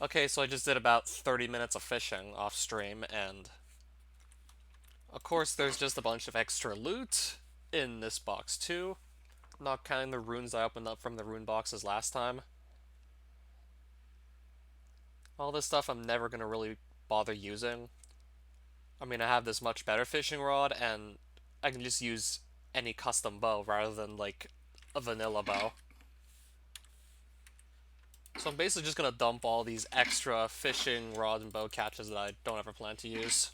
Okay, so I just did about 30 minutes of fishing off stream, and of course there's just a bunch of extra loot in this box too, not counting the runes I opened up from the rune boxes last time. All this stuff I'm never gonna really bother using. I mean, I have this much better fishing rod, and I can just use any custom bow rather than, like, a vanilla bow. So I'm basically just gonna dump all these extra fishing rod and bow catches that I don't ever plan to use.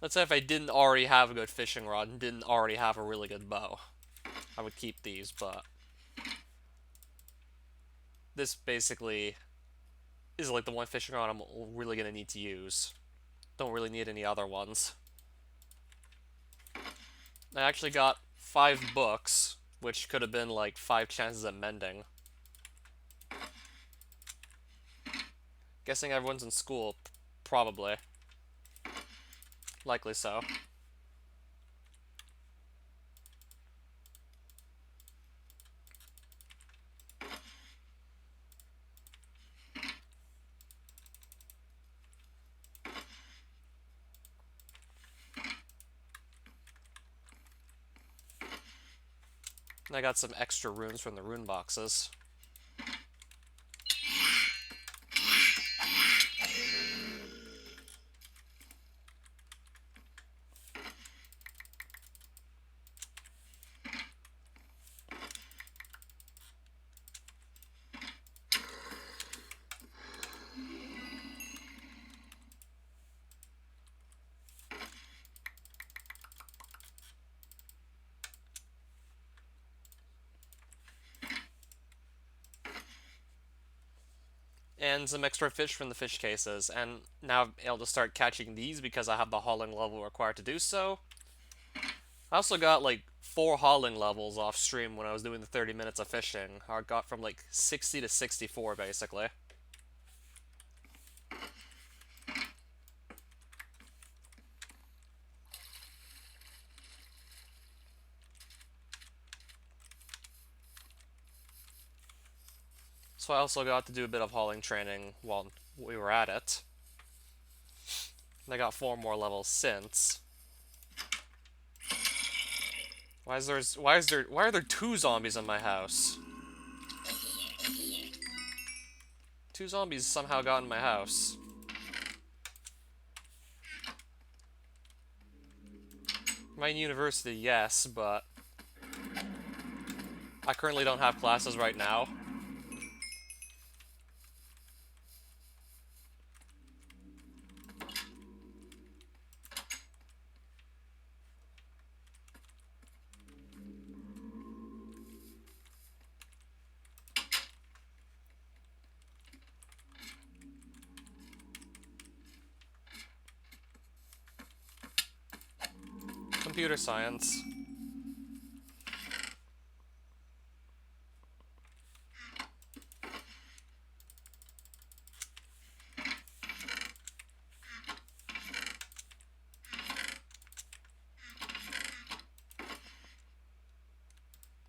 Let's say if I didn't already have a good fishing rod and didn't already have a really good bow, I would keep these, but this basically is like the one fishing rod I'm really gonna need to use. Don't really need any other ones. I actually got 5 books, which could have been like 5 chances at mending. Guessing everyone's in school, probably. Likely so. And I got some extra runes from the rune boxes. And some extra fish from the fish cases, and now I'm able to start catching these because I have the hauling level required to do so. I also got like 4 hauling levels off stream when I was doing the 30 minutes of fishing. I got from like 60 to 64 basically. So I also got to do a bit of hauling training while we were at it. And I got 4 more levels since. Why are there 2 zombies in my house? 2 zombies somehow got in my house. My university, yes, but I currently don't have classes right now. Computer science.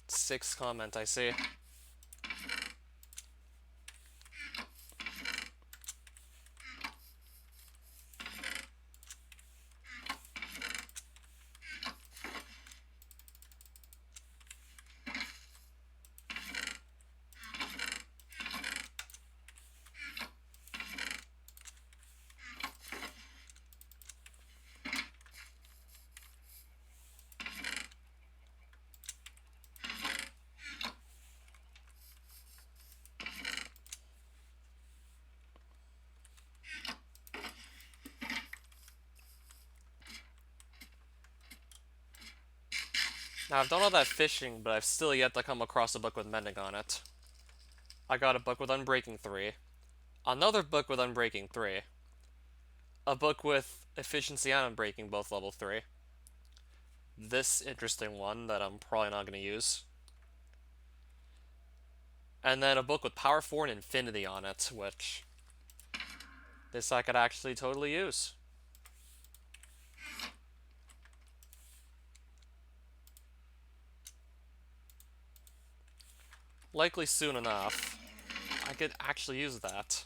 Sixth comment, I see. Now, I've done all that fishing, but I've still yet to come across a book with mending on it. I got a book with Unbreaking 3, another book with Unbreaking 3, a book with Efficiency and Unbreaking, both level 3, this interesting one that I'm probably not going to use, and then a book with Power 4 and Infinity on it, which this I could actually totally use. likely soon enough, I could actually use that.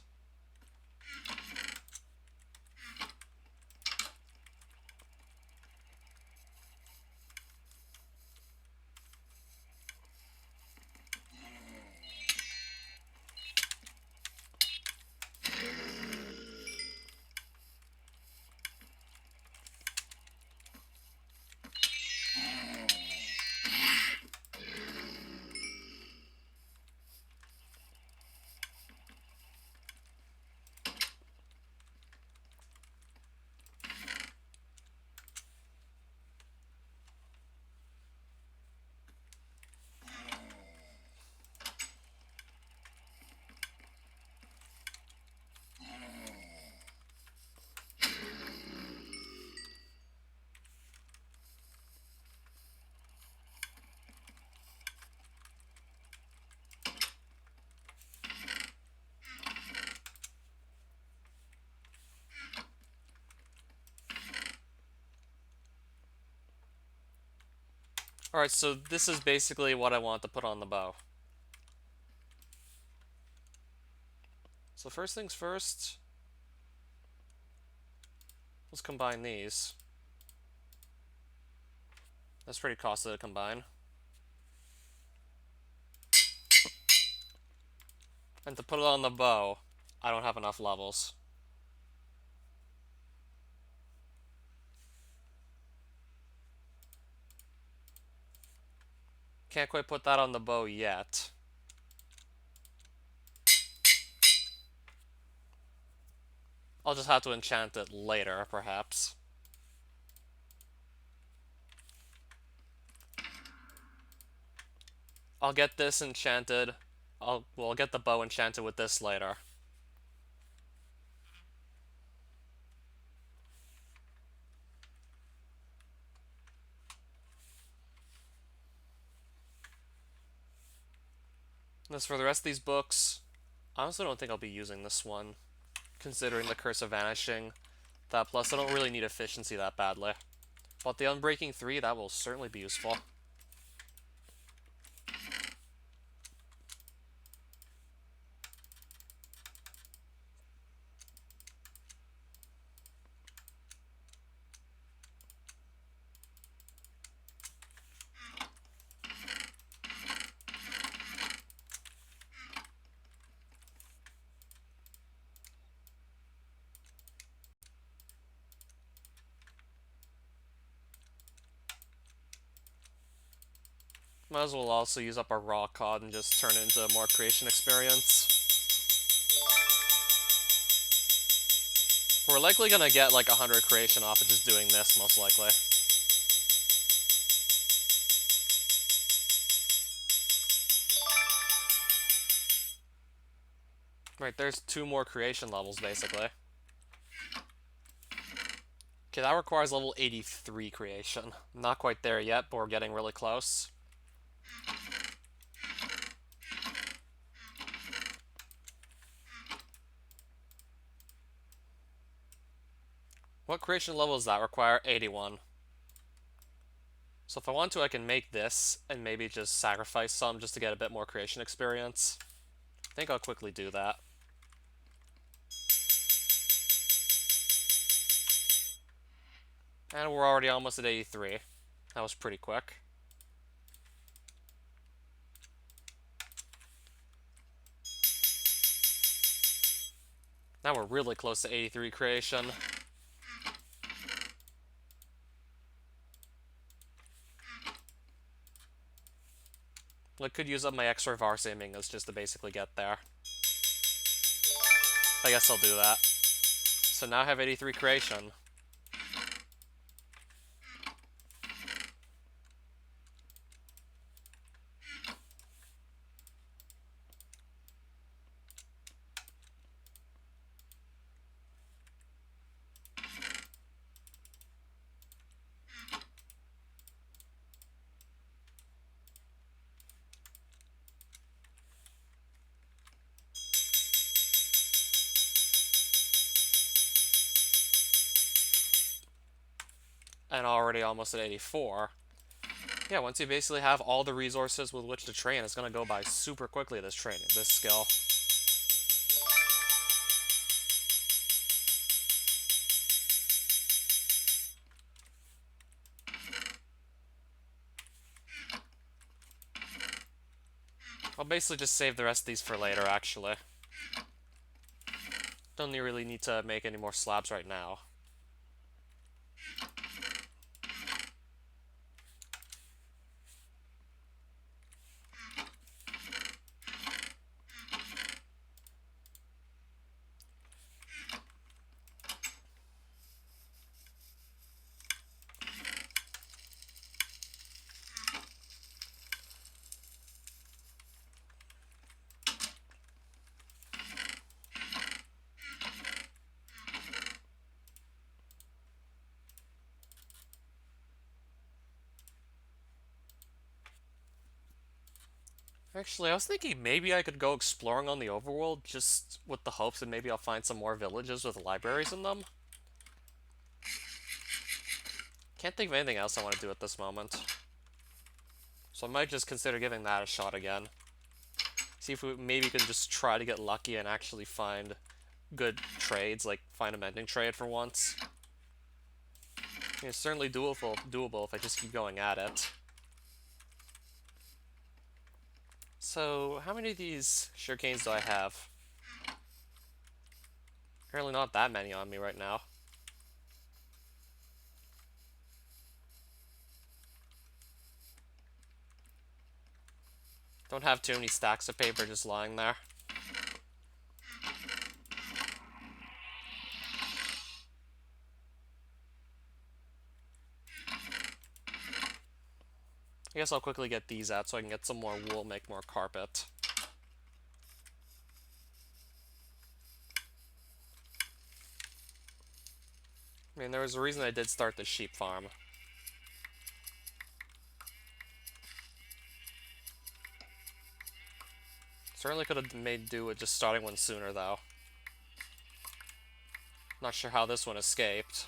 Alright, so this is basically what I want to put on the bow. So first things first, let's combine these. That's pretty costly to combine. And to put it on the bow, I don't have enough levels. Can't quite put that on the bow yet. I'll just have to enchant it later, perhaps. I'll get this enchanted. I'll get the bow enchanted with this later. As for the rest of these books, I honestly don't think I'll be using this one, considering the Curse of Vanishing. That plus I don't really need efficiency that badly. But the Unbreaking 3, that will certainly be useful. Might as well also use up our raw cod and just turn it into a more creation experience. We're likely gonna get like 100 creation off of just doing this, most likely. Right, there's 2 more creation levels, basically. Okay, that requires level 83 creation. Not quite there yet, but we're getting really close. What creation level does that require? 81. So if I want to, I can make this and maybe just sacrifice some just to get a bit more creation experience. I think I'll quickly do that. And we're already almost at 83. That was pretty quick. Now we're really close to 83 creation. I could use up my extra Varse Mingas just to basically get there. I guess I'll do that. So now I have 83 creation. And already almost at 84. Yeah, once you basically have all the resources with which to train, it's gonna go by super quickly, this training, this skill. I'll basically just save the rest of these for later, actually. Don't really need to make any more slabs right now. Actually, I was thinking maybe I could go exploring on the overworld just with the hopes that maybe I'll find some more villages with libraries in them. Can't think of anything else I want to do at this moment. So I might just consider giving that a shot again. See if we maybe can just try to get lucky and actually find good trades, like find a mending trade for once. I mean, it's certainly doable if I just keep going at it. So, how many of these sugarcanes do I have? Apparently not that many on me right now. Don't have too many stacks of paper just lying there. I guess I'll quickly get these out so I can get some more wool, make more carpet. I mean, there was a reason I did start the sheep farm. Certainly could have made do with just starting one sooner, though. Not sure how this one escaped.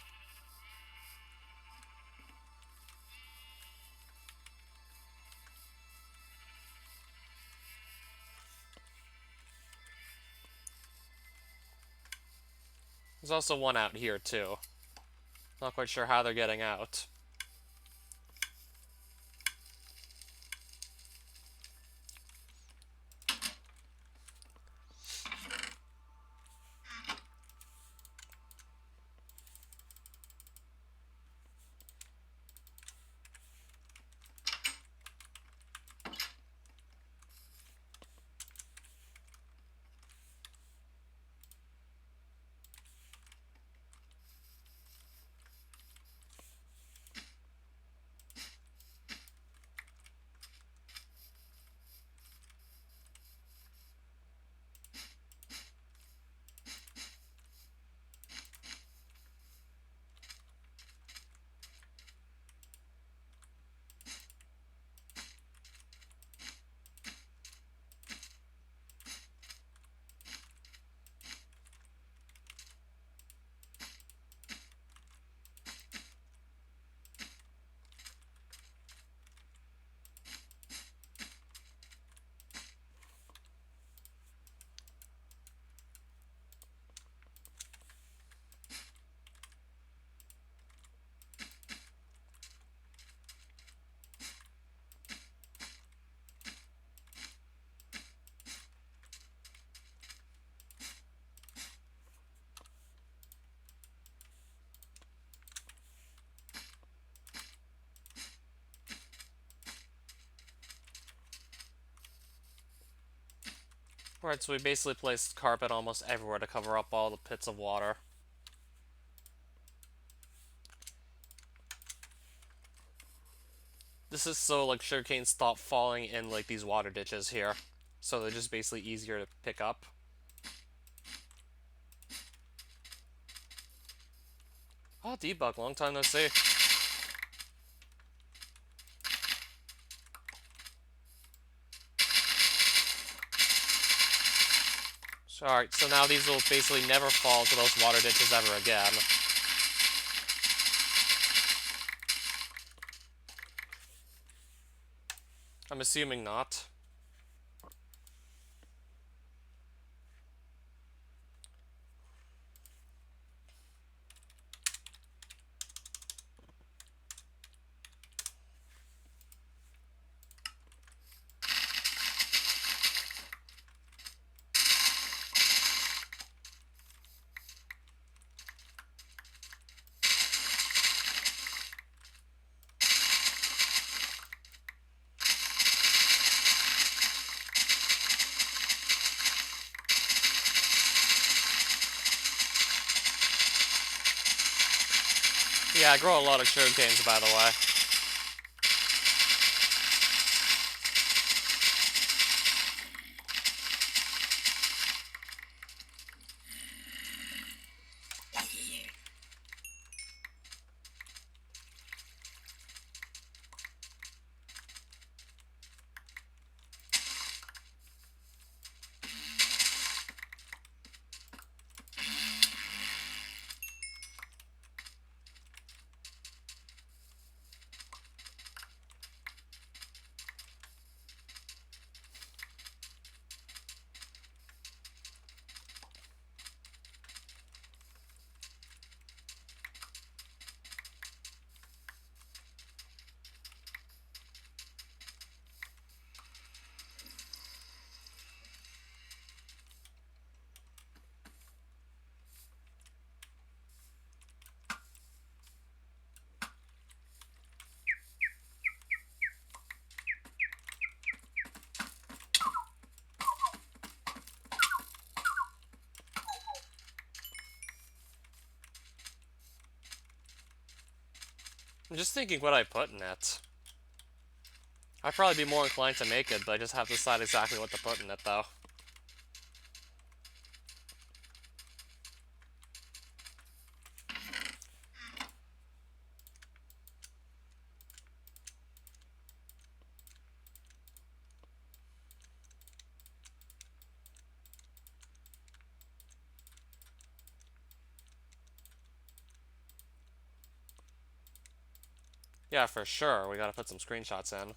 There's also one out here, too. Not quite sure how they're getting out. Right, so we basically placed carpet almost everywhere to cover up all the pits of water. This is so, like, sugarcane stop falling in, like, these water ditches here. So they're just basically easier to pick up. Oh, debug, long time no see. Alright, so now these will basically never fall into those water ditches ever again. I'm assuming not. Yeah, I grow a lot of sugar canes, by the way. I'm just thinking what I put in it. I'd probably be more inclined to make it, but I just have to decide exactly what to put in it, though. Yeah, for sure, we gotta put some screenshots in.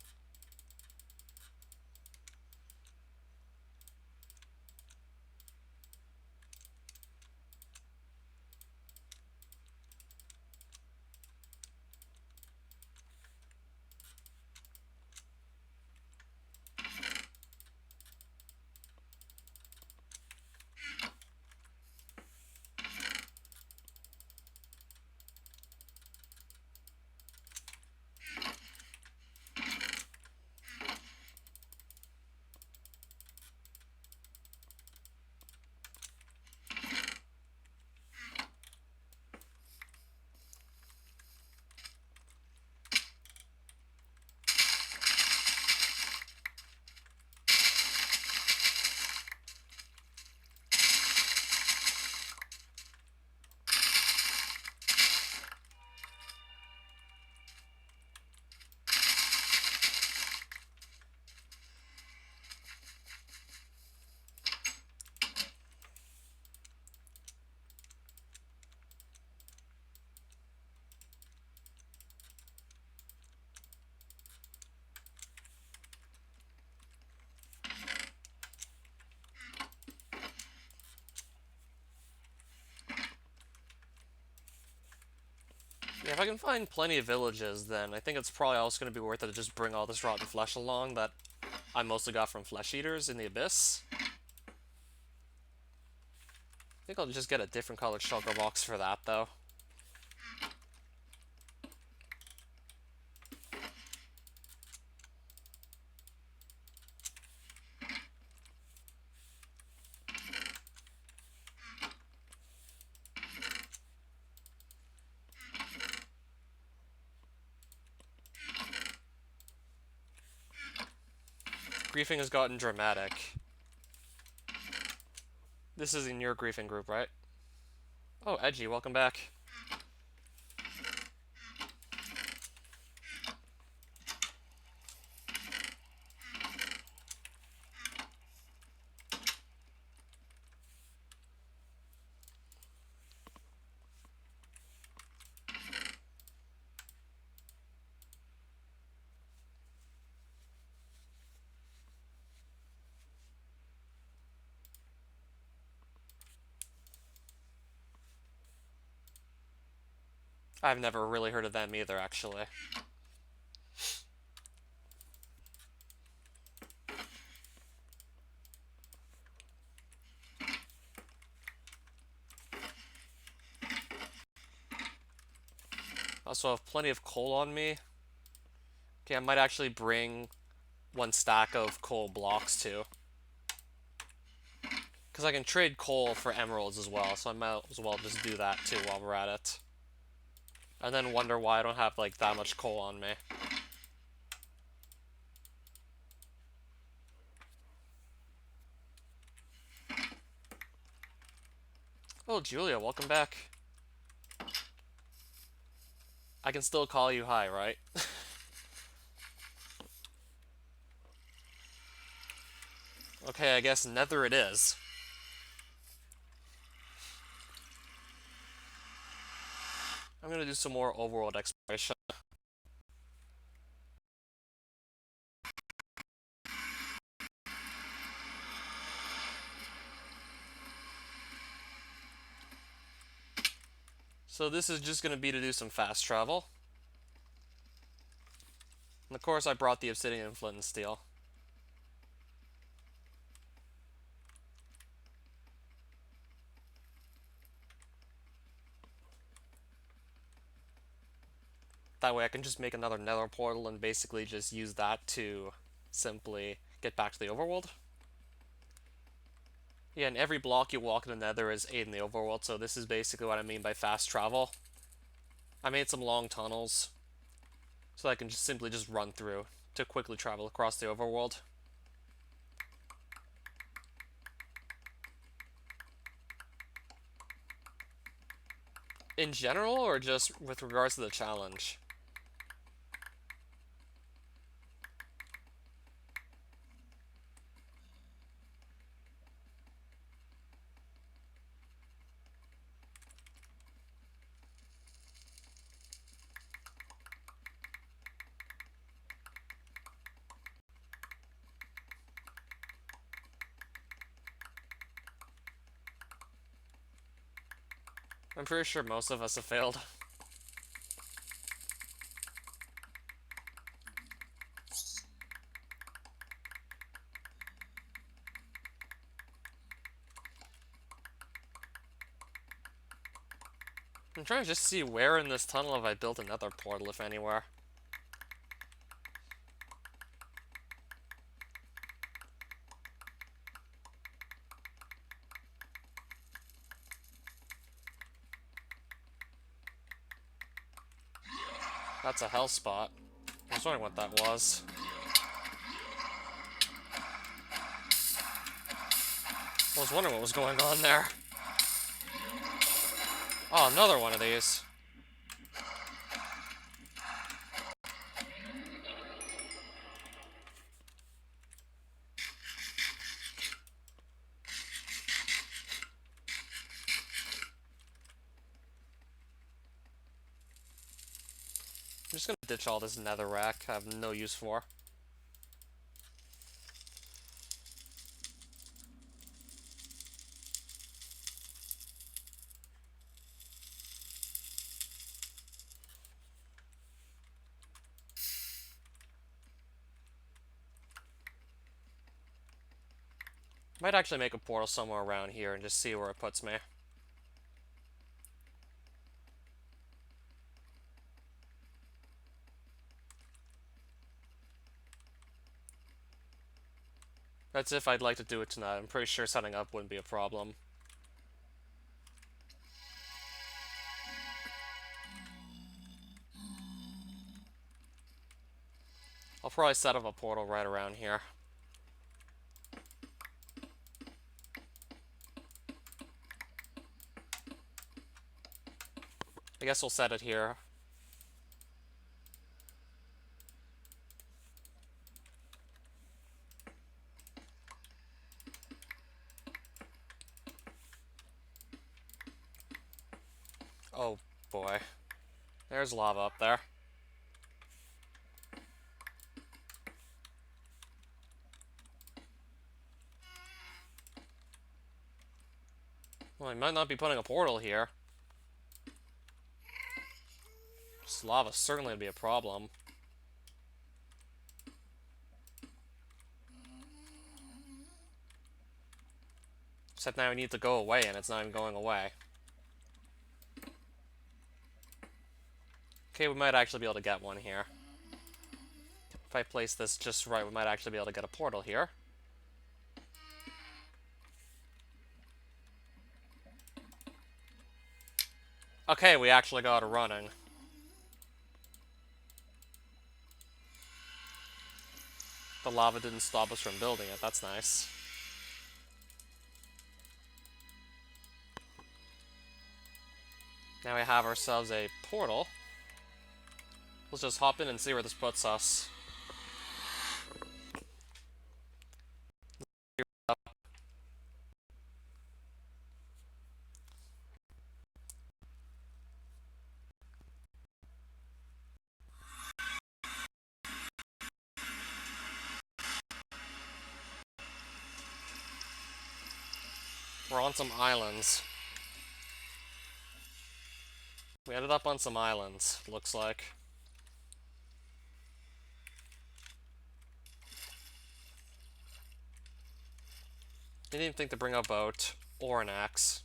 Yeah, if I can find plenty of villages, then I think it's probably also going to be worth it to just bring all this rotten flesh along that I mostly got from flesh eaters in the abyss. I think I'll just get a different colored shulker box for that, though. Griefing has gotten dramatic. This is in your griefing group, right? Oh, Edgy, welcome back. I've never really heard of them either, actually. Also have plenty of coal on me. Okay, I might actually bring one stack of coal blocks too. Because I can trade coal for emeralds as well, so I might as well just do that too while we're at it. And then wonder why I don't have like that much coal on me. Oh, Julia, welcome back. I can still call you hi, right? Okay, I guess Nether it is. I'm gonna do some more overworld exploration. So this is just gonna be to do some fast travel. And of course I brought the obsidian, flint, and steel. That way I can just make another nether portal and basically just use that to simply get back to the overworld. Yeah, and every block you walk in the nether is 8 in the overworld, so this is basically what I mean by fast travel. I made some long tunnels so I can just simply just run through to quickly travel across the overworld. In general, or just with regards to the challenge? I'm pretty sure most of us have failed. I'm trying to just see where in this tunnel have I built another portal, if anywhere. That's a hell spot. I was wondering what that was. I was wondering what was going on there. Oh, another one of these. I'm just gonna ditch all this netherrack I have no use for. Might actually make a portal somewhere around here and just see where it puts me. That's if I'd like to do it tonight. I'm pretty sure setting up wouldn't be a problem. I'll probably set up a portal right around here. I guess we'll set it here. Oh boy. There's lava up there. Well, I might not be putting a portal here. This lava certainly would be a problem. Except now we need to go away, and it's not even going away. Okay, we might actually be able to get one here. If I place this just right, we might actually be able to get a portal here. Okay, we actually got it running. The lava didn't stop us from building it, that's nice. Now we have ourselves a portal. Let's just hop in and see where this puts us. We're on some islands. We ended up on some islands, looks like. Didn't even think to bring a boat or an axe.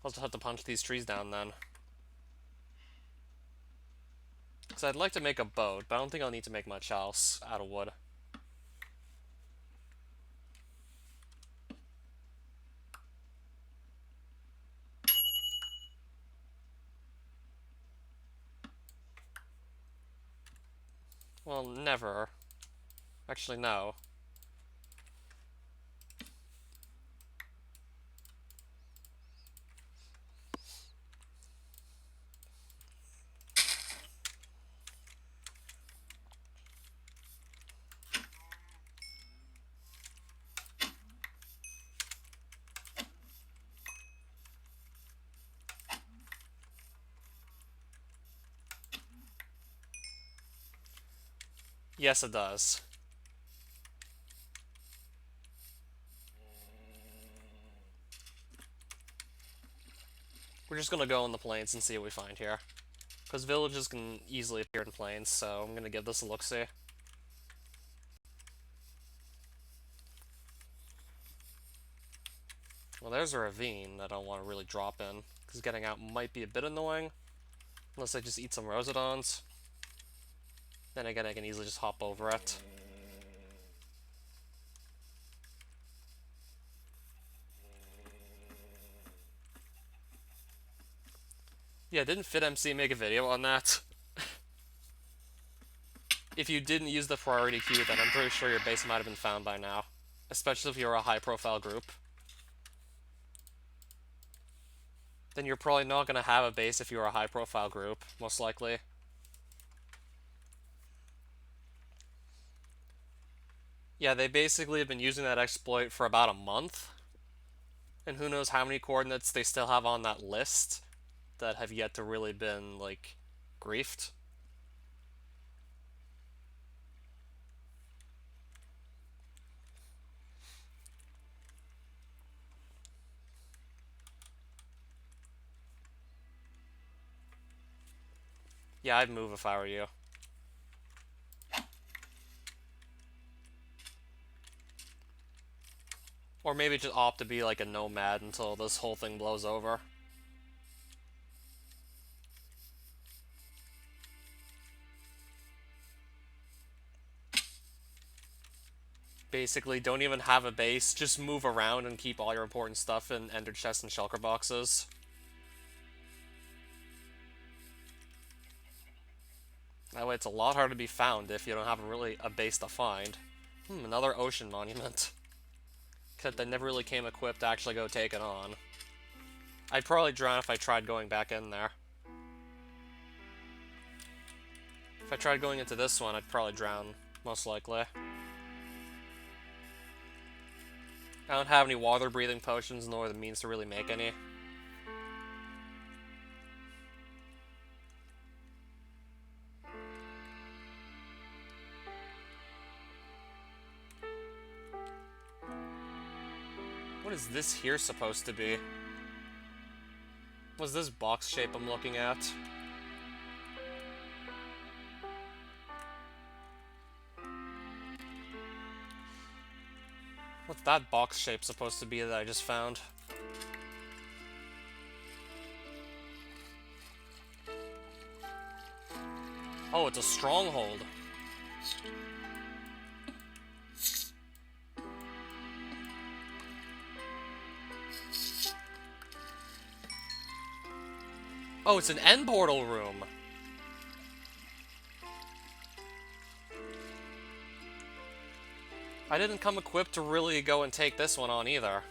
I'll just have to punch these trees down then. Because I'd like to make a boat, but I don't think I'll need to make much else out of wood. Well, never. Actually, no. Yes, it does. We're just gonna go in the plains and see what we find here. Because villages can easily appear in plains, so I'm gonna give this a look-see. Well, there's a ravine that I don't want to really drop in, because getting out might be a bit annoying. Unless I just eat some Rosodons. Then again, I can easily just hop over it. Yeah, didn't FitMC make a video on that? If you didn't use the priority queue, then I'm pretty sure your base might have been found by now. Especially if you're a high-profile group. Then you're probably not going to have a base if you're a high-profile group, most likely. Yeah, they basically have been using that exploit for about a month. And who knows how many coordinates they still have on that list that have yet to really been, like, griefed. Yeah, I'd move if I were you. Or maybe just opt to be like a nomad until this whole thing blows over. Basically, don't even have a base, just move around and keep all your important stuff in ender chests and shulker boxes. That way it's a lot harder to be found if you don't have a base to find. Another ocean monument. Because they never really came equipped to actually go take it on. I'd probably drown if I tried going back in there. If I tried going into this one, I'd probably drown, most likely. I don't have any water-breathing potions, nor the means to really make any. What is this here supposed to be? Was this box shape I'm looking at? What's that box shape supposed to be that I just found? Oh, it's a stronghold. Oh, it's an end portal room. I didn't come equipped to really go and take this one on either.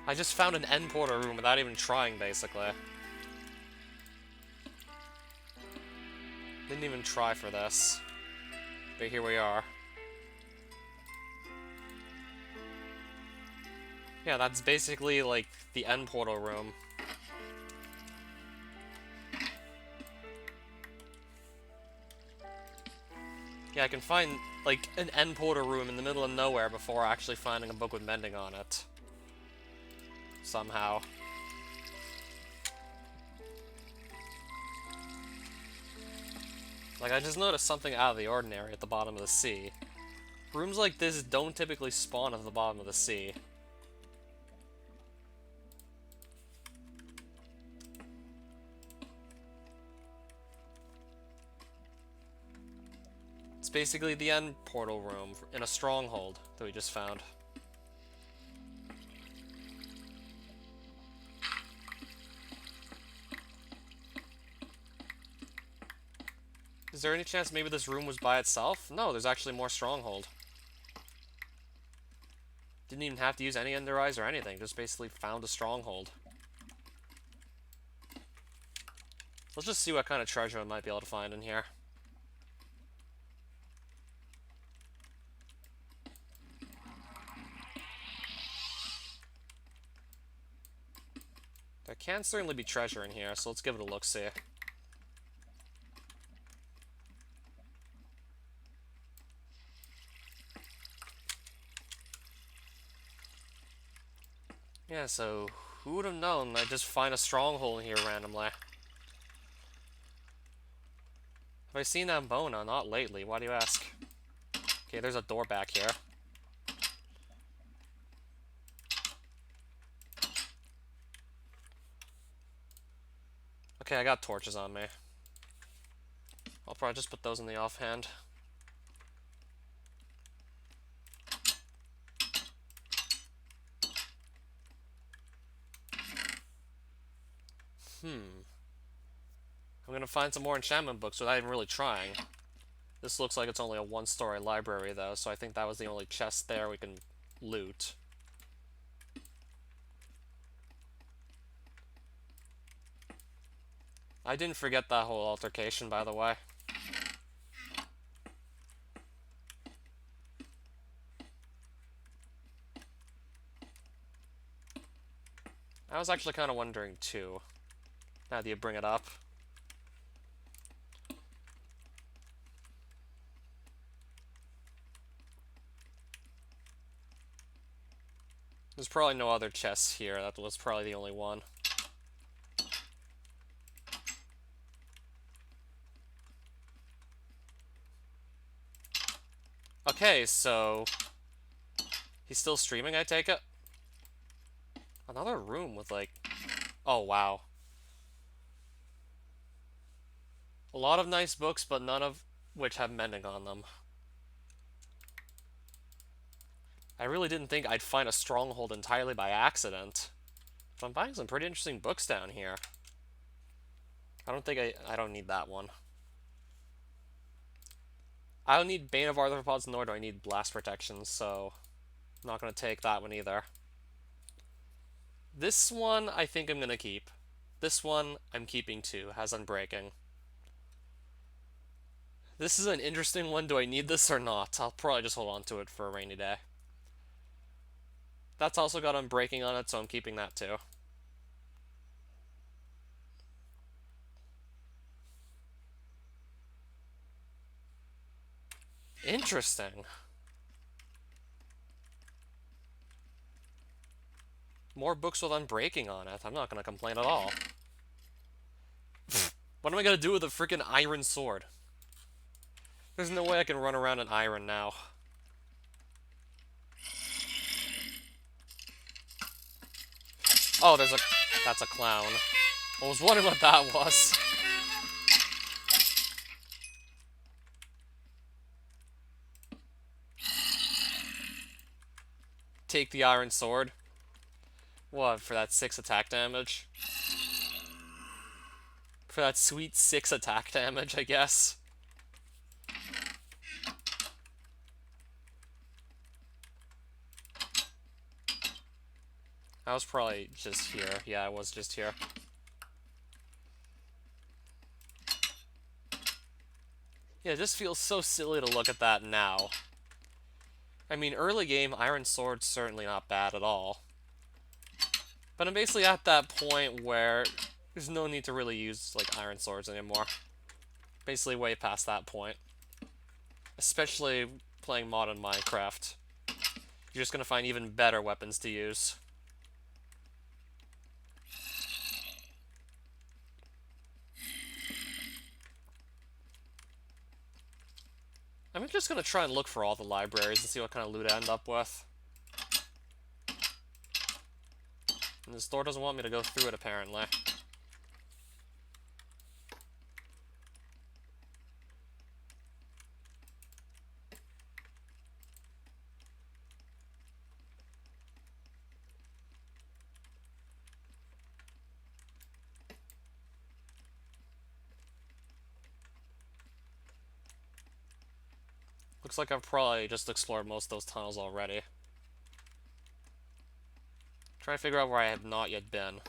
I just found an end portal room without even trying, basically. Didn't even try for this. But here we are. Yeah, that's basically, like, the end portal room. Yeah, I can find, like, an end portal room in the middle of nowhere before actually finding a book with mending on it. Somehow. Like, I just noticed something out of the ordinary at the bottom of the sea. Rooms like this don't typically spawn at the bottom of the sea. It's basically the end portal room in a stronghold that we just found. Is there any chance maybe this room was by itself? No, there's actually more stronghold. Didn't even have to use any ender eyes or anything, just basically found a stronghold. Let's just see what kind of treasure I might be able to find in here. There can certainly be treasure in here, so let's give it a look-see. Yeah, so who would have known I'd just find a stronghold in here randomly? Have I seen that Bona? Not lately. Why do you ask? Okay, there's a door back here. Okay, I got torches on me. I'll probably just put those in the offhand. I'm gonna find some more enchantment books without even really trying. This looks like it's only a one-story library, though, so I think that was the only chest there we can loot. I didn't forget that whole altercation, by the way. I was actually kind of wondering, too, now that you bring it up. There's probably no other chests here. That was probably the only one. Okay, so... he's still streaming, I take it? Another room with, like... oh, wow. A lot of nice books, but none of which have mending on them. I really didn't think I'd find a stronghold entirely by accident. But I'm finding some pretty interesting books down here. I don't need that one. I don't need Bane of Arthropods, nor do I need Blast Protection, so I'm not going to take that one either. This one, I think I'm going to keep. This one, I'm keeping too, has Unbreaking. This is an interesting one. Do I need this or not? I'll probably just hold on to it for a rainy day. That's also got Unbreaking on it, so I'm keeping that too. Interesting. More books with Unbreaking on it. I'm not going to complain at all. What am I gonna do with a freaking iron sword? There's no way I can run around in iron now. Oh, that's a clown. I was wondering what that was. Take the iron sword. What, for that 6 attack damage? For that sweet 6 attack damage, I guess. I was probably just here. Yeah, I was just here. Yeah, it just feels so silly to look at that now. I mean, early game, Iron Sword's certainly not bad at all. But I'm basically at that point where there's no need to really use, like, Iron Swords anymore. Basically way past that point. Especially playing modern Minecraft. You're just gonna find even better weapons to use. I'm just gonna try and look for all the libraries and see what kind of loot I end up with. And the store doesn't want me to go through it, apparently. Looks like I've probably just explored most of those tunnels already. Trying to figure out where I have not yet been.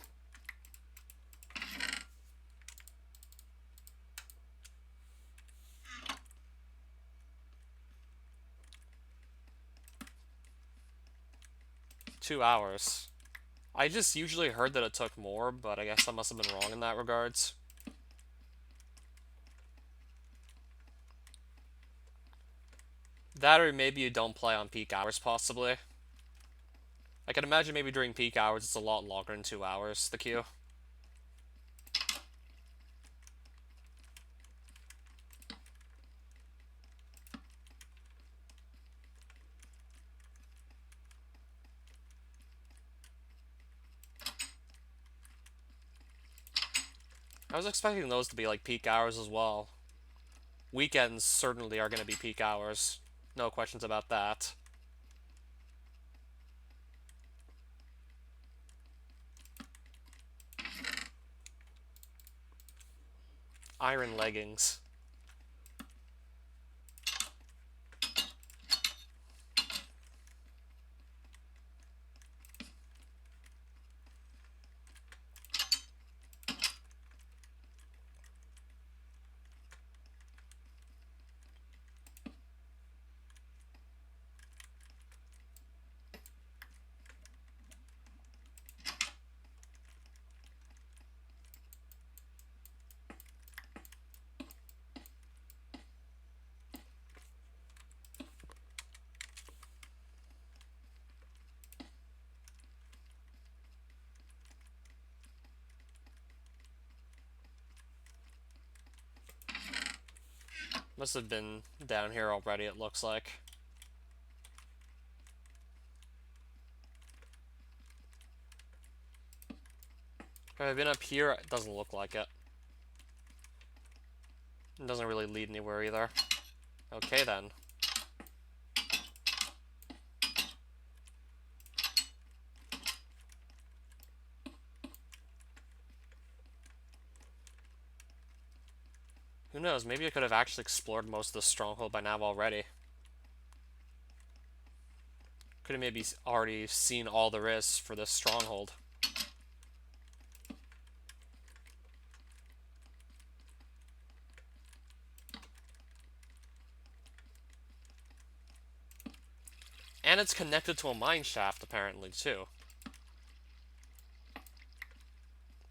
Two hours. I just usually heard that it took more, but I guess I must have been wrong in that regards. That or maybe you don't play on peak hours, possibly. I can imagine maybe during peak hours it's a lot longer than 2 hours, the queue. I was expecting those to be like peak hours as well. Weekends certainly are going to be peak hours. No questions about that. Iron leggings. Must have been down here already, it looks like. Have I been up here? It doesn't look like it. It doesn't really lead anywhere either. Okay then. Who knows, maybe I could have actually explored most of the stronghold by now already. Could have maybe already seen all there is for this stronghold. And it's connected to a mine shaft, apparently, too.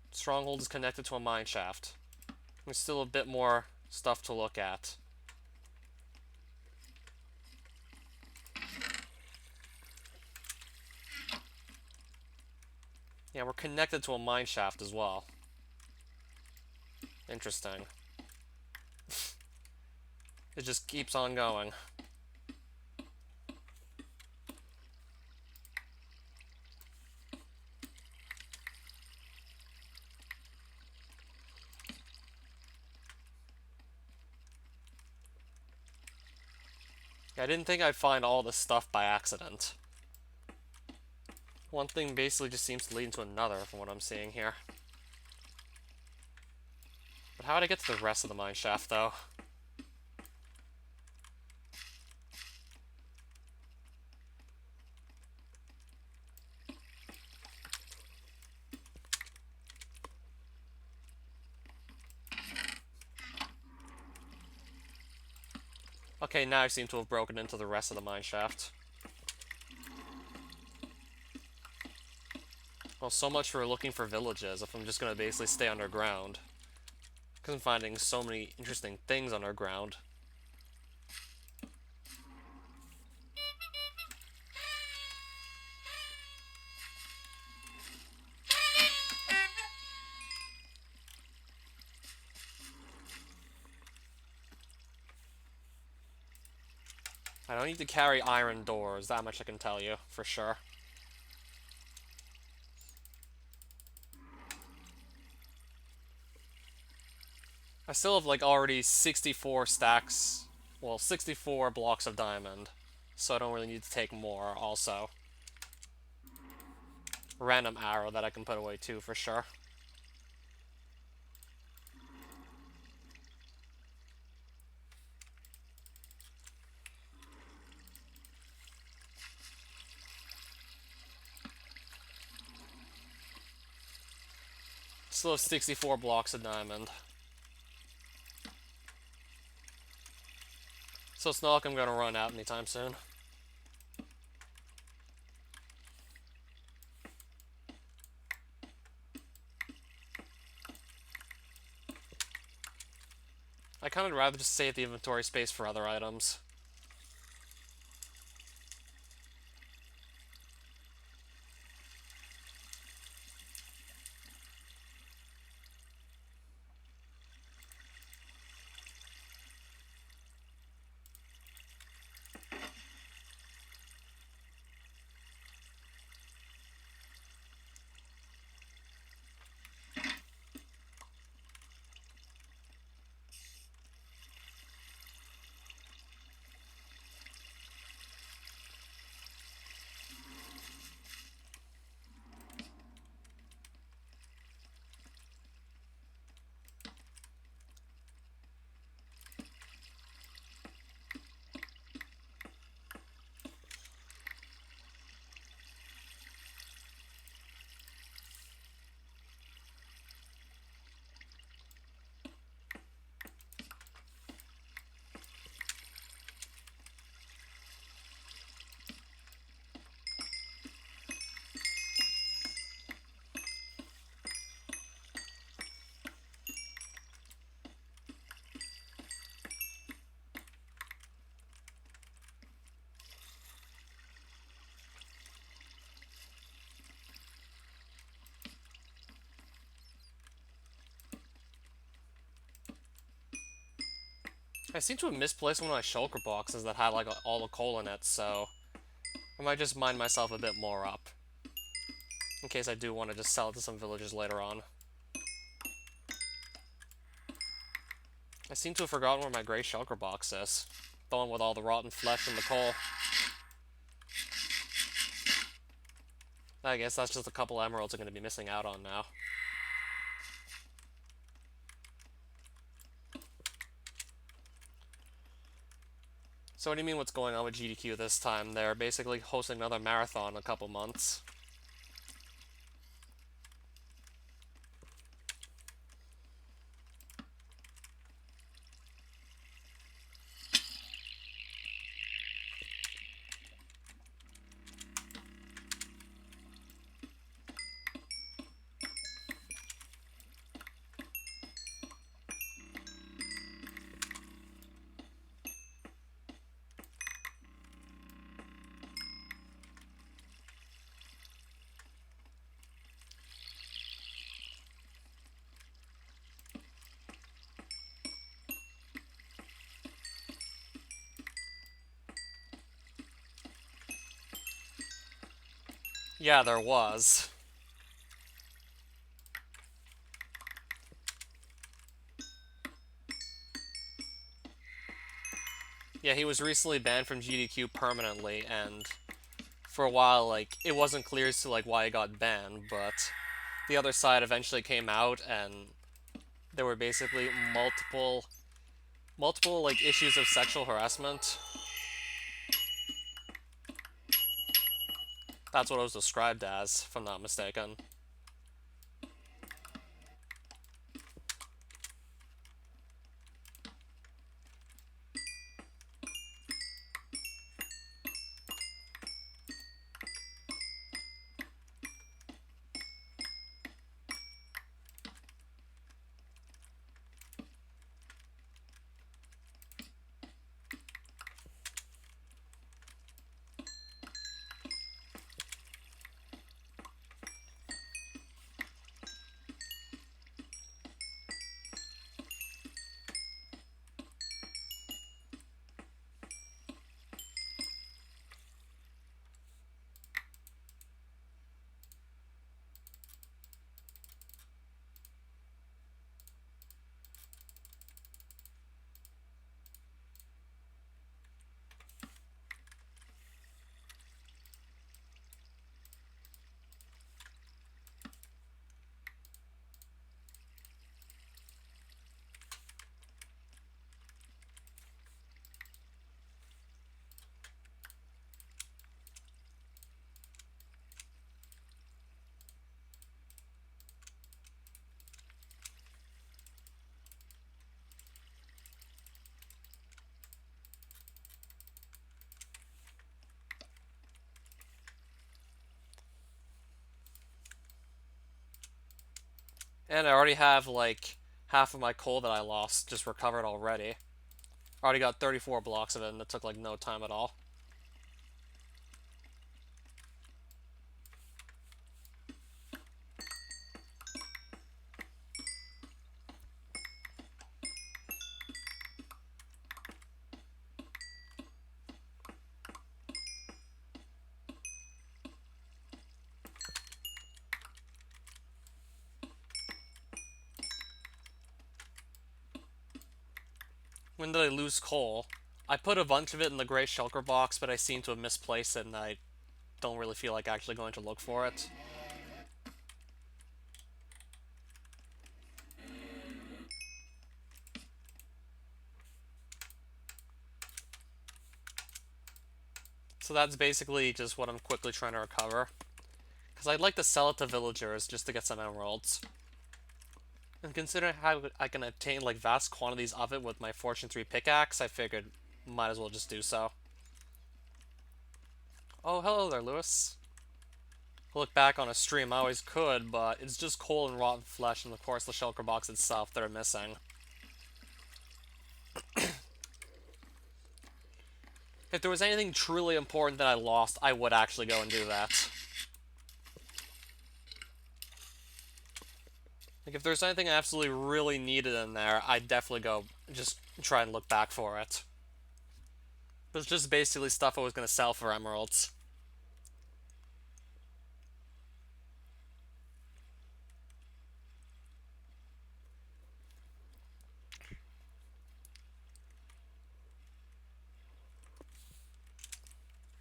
Stronghold is connected to a mine shaft. There's still a bit more stuff to look at. Yeah, we're connected to a mine shaft as well. Interesting. It just keeps on going. I didn't think I'd find all this stuff by accident. One thing basically just seems to lead into another from what I'm seeing here. But how would I get to the rest of the mine shaft, though? Okay, now I seem to have broken into the rest of the mine shaft. Well, so much for looking for villages if I'm just gonna basically stay underground. Because I'm finding so many interesting things underground. I don't need to carry iron doors, that much I can tell you, for sure. I still have, like, already 64 stacks, well, 64 blocks of diamond, so I don't really need to take more, also. Random arrow that I can put away, too, for sure. Still have 64 blocks of diamond. So it's not like I'm gonna run out anytime soon. I kind of rather just save the inventory space for other items. I seem to have misplaced one of my shulker boxes that had, like, all the coal in it, so I might just mine myself a bit more up. In case I do want to just sell it to some villagers later on. I seem to have forgotten where my gray shulker box is. The one with all the rotten flesh and the coal. I guess that's just a couple emeralds I'm going to be missing out on now. So what do you mean what's going on with GDQ this time? They're basically hosting another marathon in a couple months. Yeah, there was. Yeah, he was recently banned from GDQ permanently, and for a while, like, it wasn't clear as to, like, why he got banned, but the other side eventually came out, and there were basically multiple, like, issues of sexual harassment. That's what it was described as, if I'm not mistaken. And I already have, like, half of my coal that I lost just recovered already. I already got 34 blocks of it, and it took, like, no time at all. When did I lose coal? I put a bunch of it in the gray shulker box, but I seem to have misplaced it, and I don't really feel like actually going to look for it. So that's basically just what I'm quickly trying to recover. Because I'd like to sell it to villagers just to get some emeralds. And considering how I can obtain like vast quantities of it with my Fortune 3 pickaxe, I figured might as well just do so. Oh, hello there, Lewis. Look back on a stream, I always could, but it's just coal and rotten flesh and of course the shulker box itself that are missing. If there was anything truly important that I lost, I would actually go and do that. Like, if there's anything I absolutely really needed in there, I'd definitely go just try and look back for it. But it's just basically stuff I was going to sell for emeralds.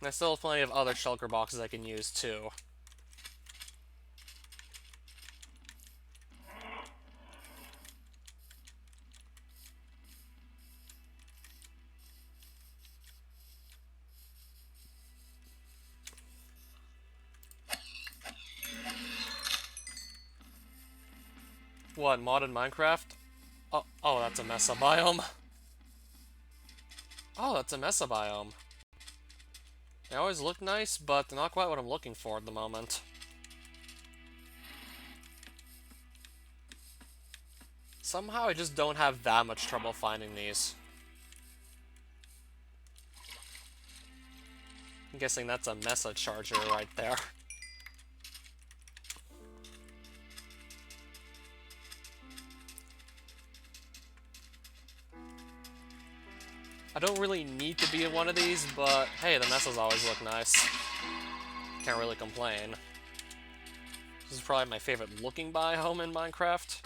And I still have plenty of other shulker boxes I can use, too. What, modded Minecraft? Oh, that's a Mesa biome. Oh, that's a Mesa biome. They always look nice, but they're not quite what I'm looking for at the moment. Somehow I just don't have that much trouble finding these. I'm guessing that's a Mesa charger right there. I don't really need to be in one of these, but hey, the Mesas always look nice. Can't really complain. This is probably my favorite looking biome in Minecraft.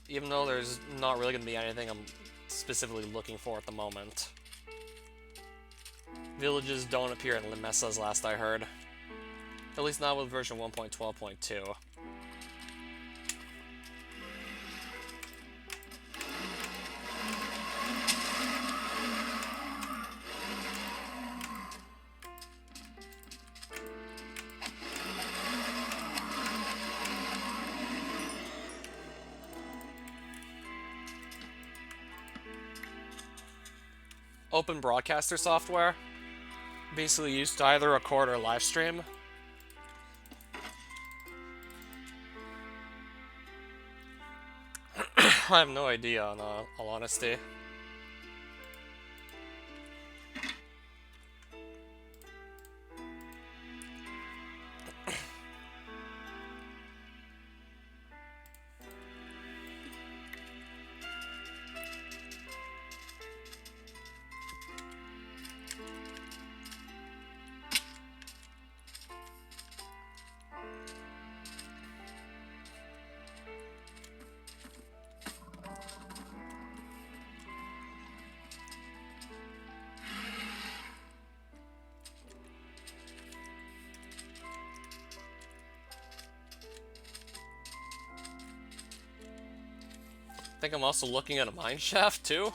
Even though there's not really going to be anything I'm specifically looking for at the moment. Villages don't appear in Limessa's last I heard. At least not with version 1.12.2. Open broadcaster software, basically used to either record or live stream. I have no idea, in all honesty. I think I'm also looking at a mine shaft too.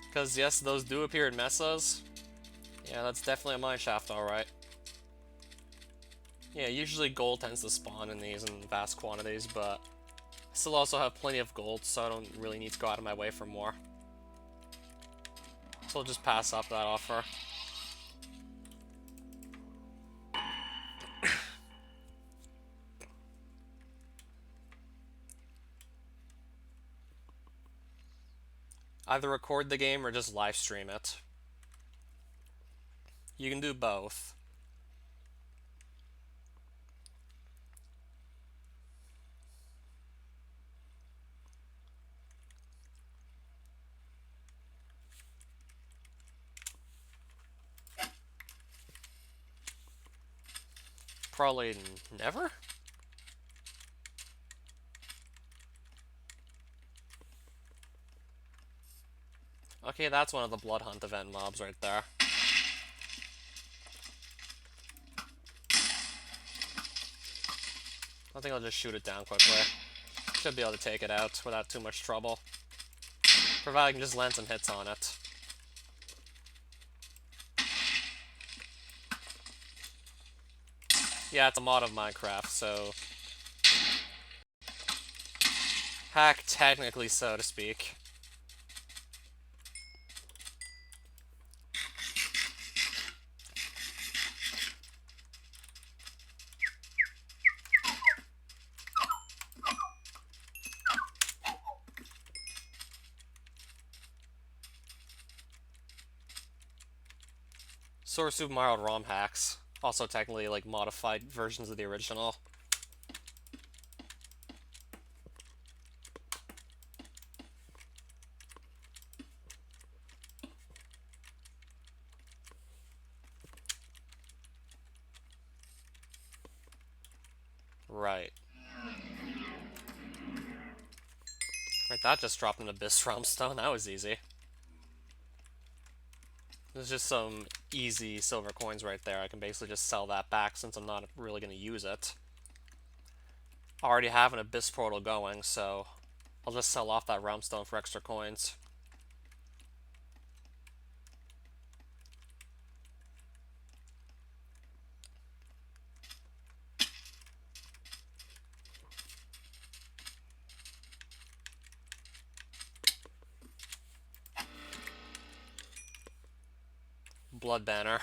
Because yes, those do appear in mesas. Yeah, that's definitely a mine shaft, alright. Yeah, usually gold tends to spawn in these in vast quantities, but I still also have plenty of gold, so I don't really need to go out of my way for more. So I'll just pass up that offer. Either record the game or just live stream it. You can do both. Probably never? Okay, that's one of the Blood Hunt event mobs right there. I think I'll just shoot it down quickly. Should be able to take it out without too much trouble. Provided I can just land some hits on it. Yeah, it's a mod of Minecraft, so... hack, technically, so to speak. Source Super Mario ROM hacks. Also technically, like, modified versions of the original. Right. Right, that just dropped an Abyss Realm Stone. That was easy. There's just some easy silver coins right there. I can basically just sell that back since I'm not really going to use it. I already have an Abyss Portal going, so I'll just sell off that Realm Stone for extra coins. Blood Banner.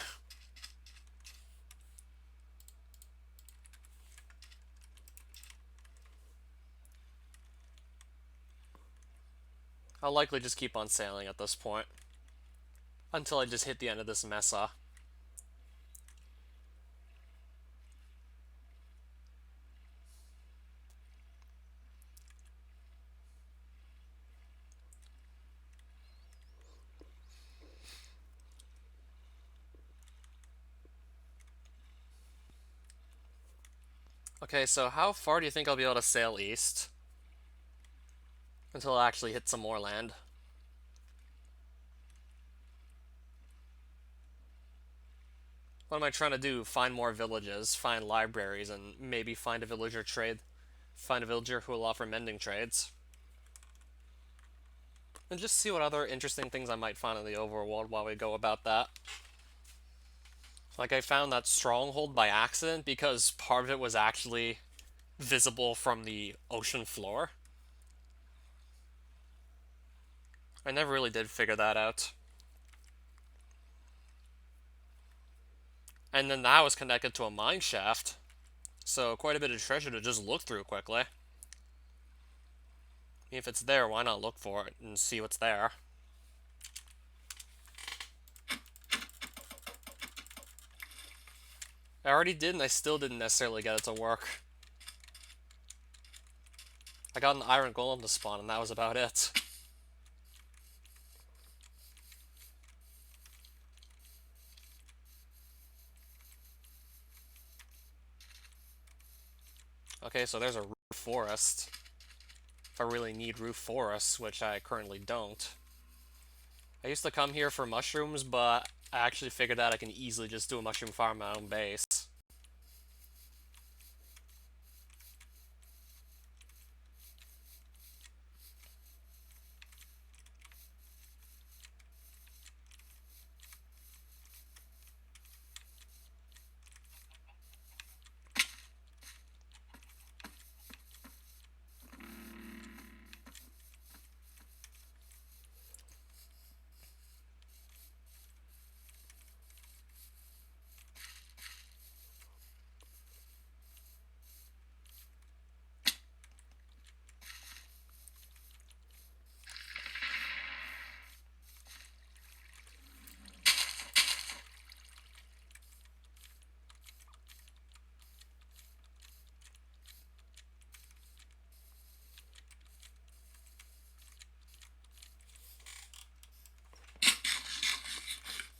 I'll likely just keep on sailing at this point. Until I just hit the end of this mesa. Okay, so how far do you think I'll be able to sail east? Until I actually hit some more land. What am I trying to do? Find more villages, find libraries, and maybe find a villager trade. Find a villager who will offer mending trades. And just see what other interesting things I might find in the overworld while we go about that. Like, I found that stronghold by accident because part of it was actually visible from the ocean floor. I never really did figure that out. And then that was connected to a mine shaft, so quite a bit of treasure to just look through quickly. If it's there, why not look for it and see what's there? I already did, and I still didn't necessarily get it to work. I got an iron golem to spawn, and that was about it. Okay, so there's a roof forest. If I really need roof forests, which I currently don't. I used to come here for mushrooms, but I actually figured out I can easily just do a mushroom farm on my own base.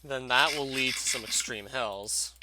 Then that will lead to some extreme hills.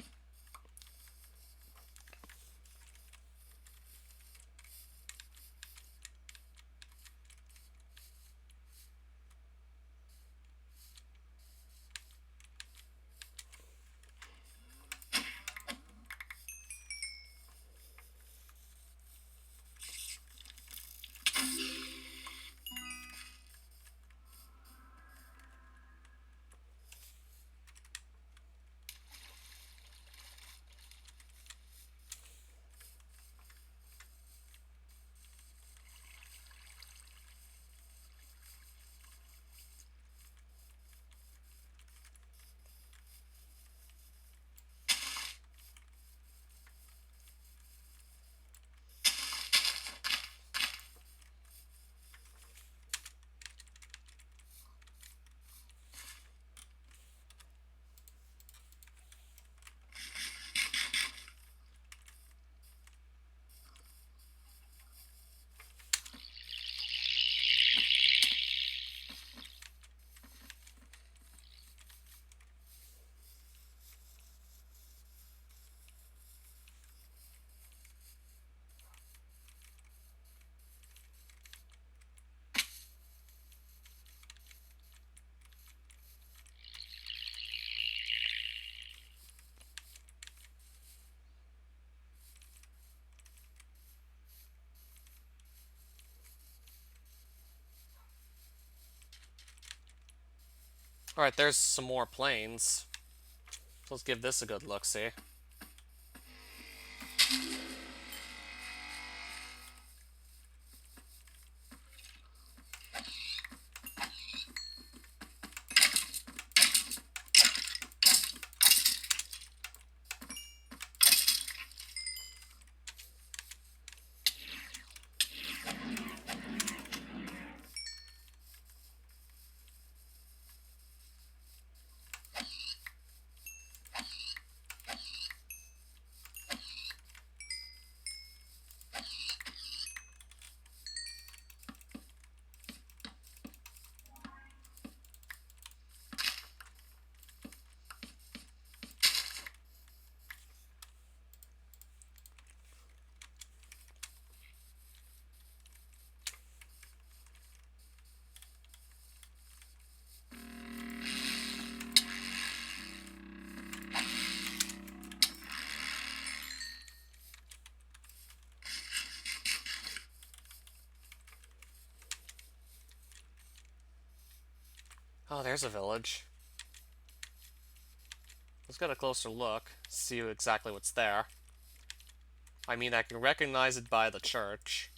Alright, there's some more plains. Let's give this a good look-see. Oh, there's a village. Let's get a closer look, see exactly what's there. I mean, I can recognize it by the church.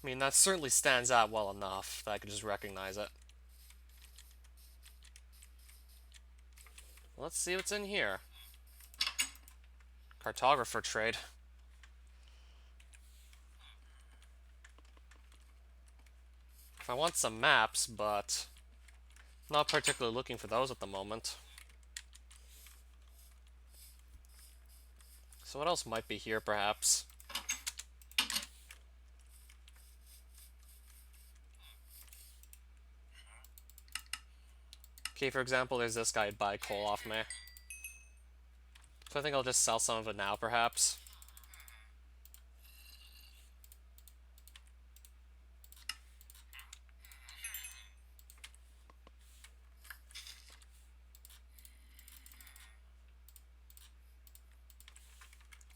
I mean, that certainly stands out well enough that I could just recognize it. Let's see what's in here. Cartographer trade. If I want some maps, but not particularly looking for those at the moment. So what else might be here, perhaps? Okay, for example, there's this guy who'd buy coal off me. So I think I'll just sell some of it now, perhaps.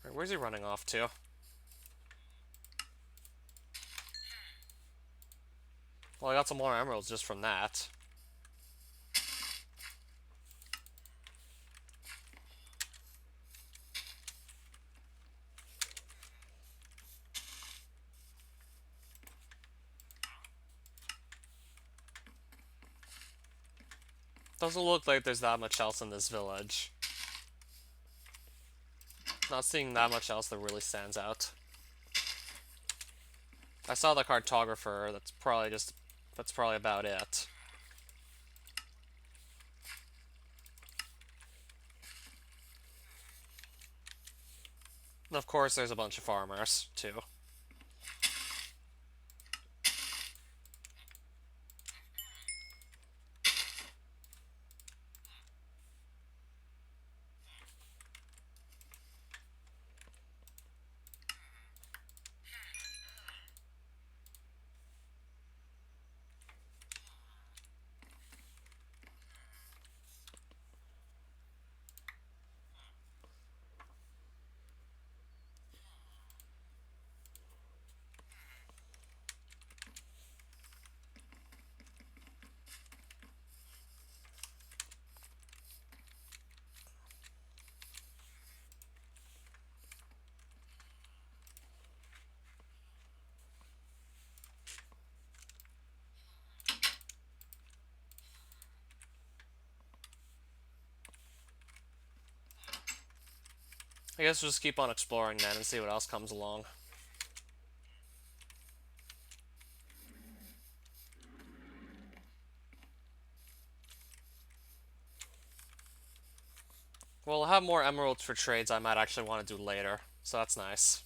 Right, where's he running off to? Well, I got some more emeralds just from that. Doesn't look like there's that much else in this village. Not seeing that much else that really stands out. I saw the cartographer, that's probably about it. And of course, there's a bunch of farmers, too. I guess we'll just keep on exploring then and see what else comes along. Well, we'll have more emeralds for trades I might actually want to do later, so that's nice.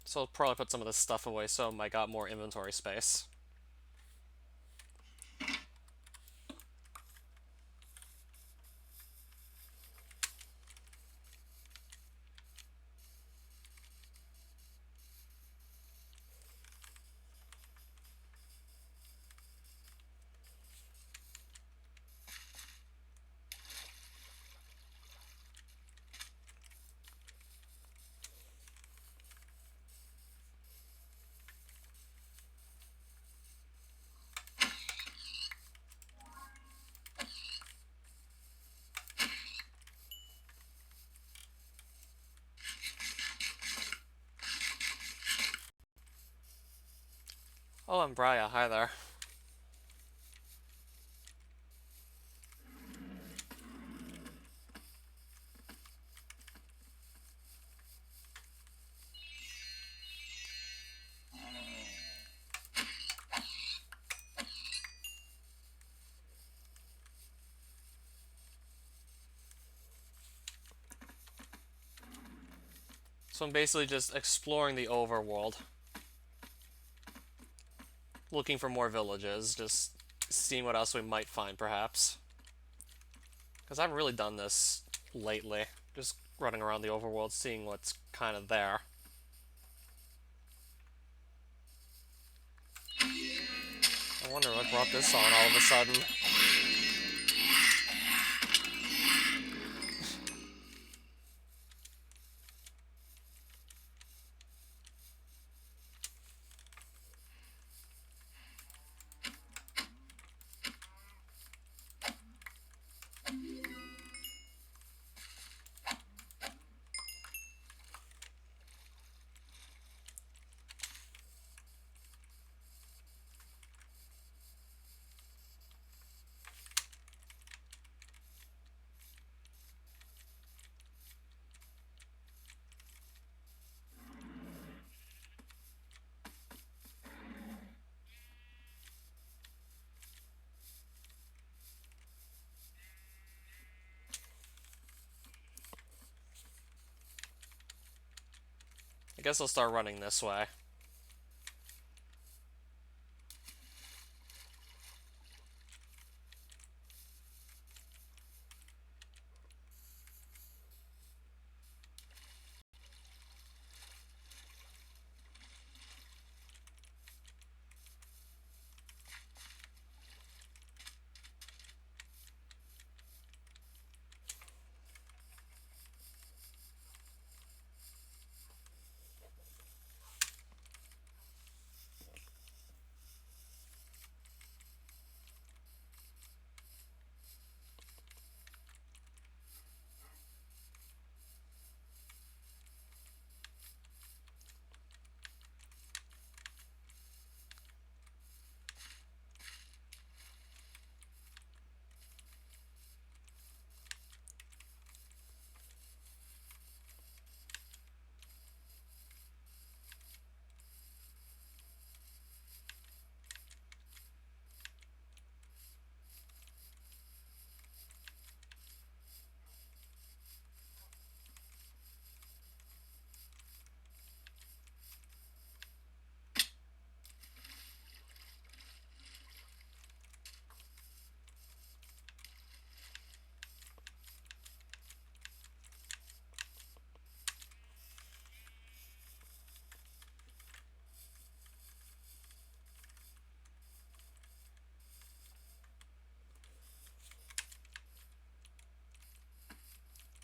So I'll probably put some of this stuff away so I got more inventory space. Oh, and Briya, hi there. So I'm basically just exploring the overworld. Looking for more villages, just seeing what else we might find, perhaps. Because I haven't really done this lately. Just running around the overworld, seeing what's kind of there. I wonder what brought this on all of a sudden. I guess I'll start running this way.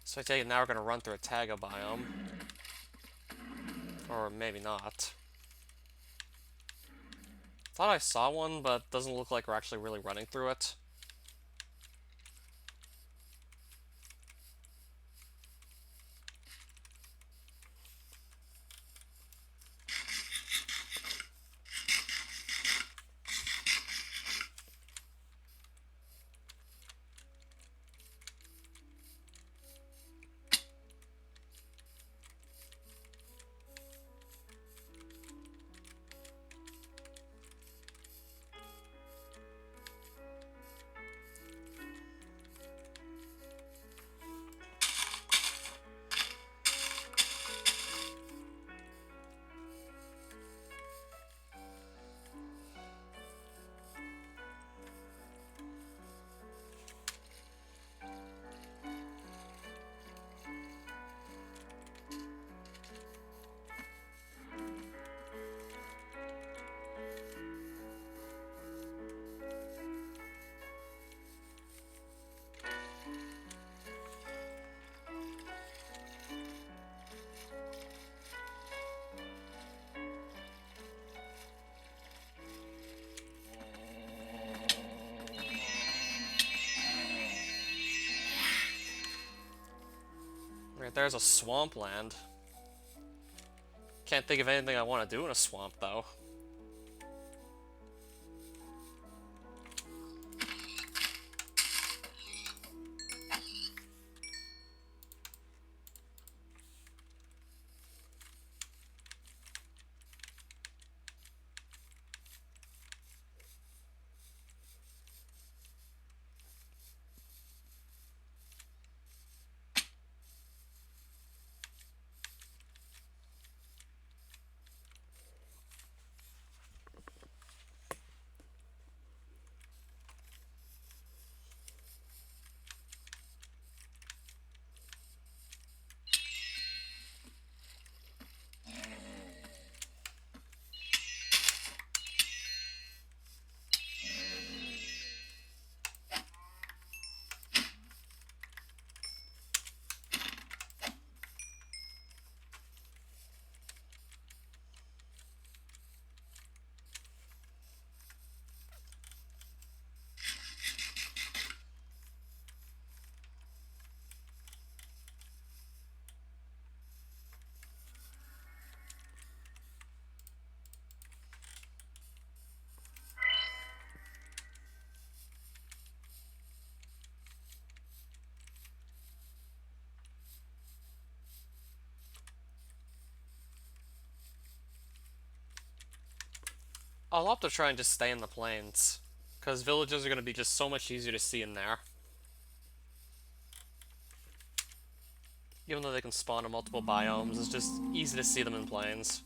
So I take it now we're going to run through a taiga biome. Or maybe not. Thought I saw one, but doesn't look like we're actually really running through it. Right there's a swampland. Can't think of anything I want to do in a swamp, though. I'll opt to try and just stay in the plains, because villages are going to be just so much easier to see in there. Even though they can spawn in multiple biomes, it's just easy to see them in plains.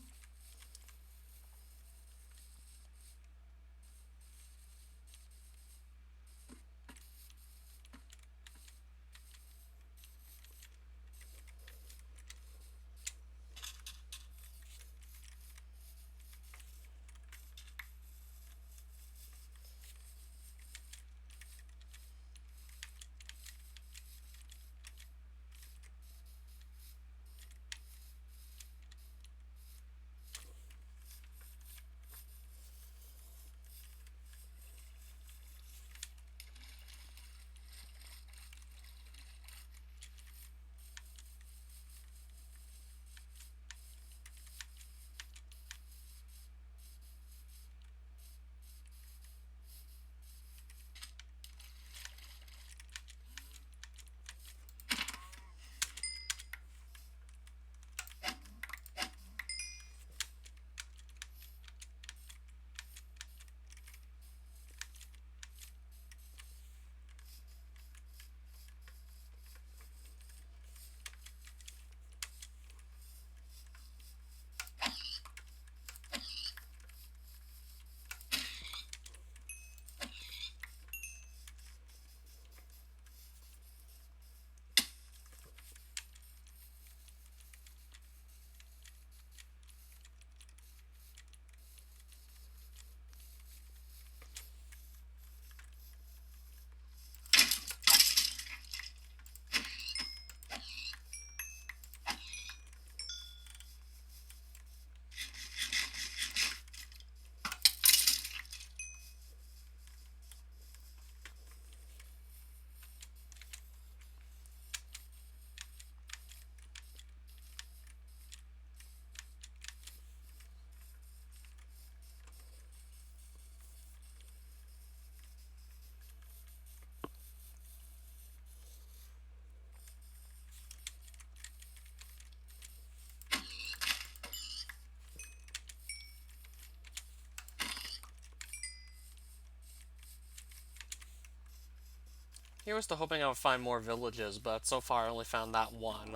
Here was to hoping I would find more villages, but so far I only found that one.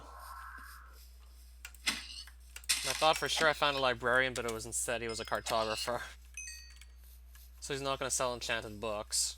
And I thought for sure I found a librarian, but it was instead he was a cartographer. So he's not going to sell enchanted books.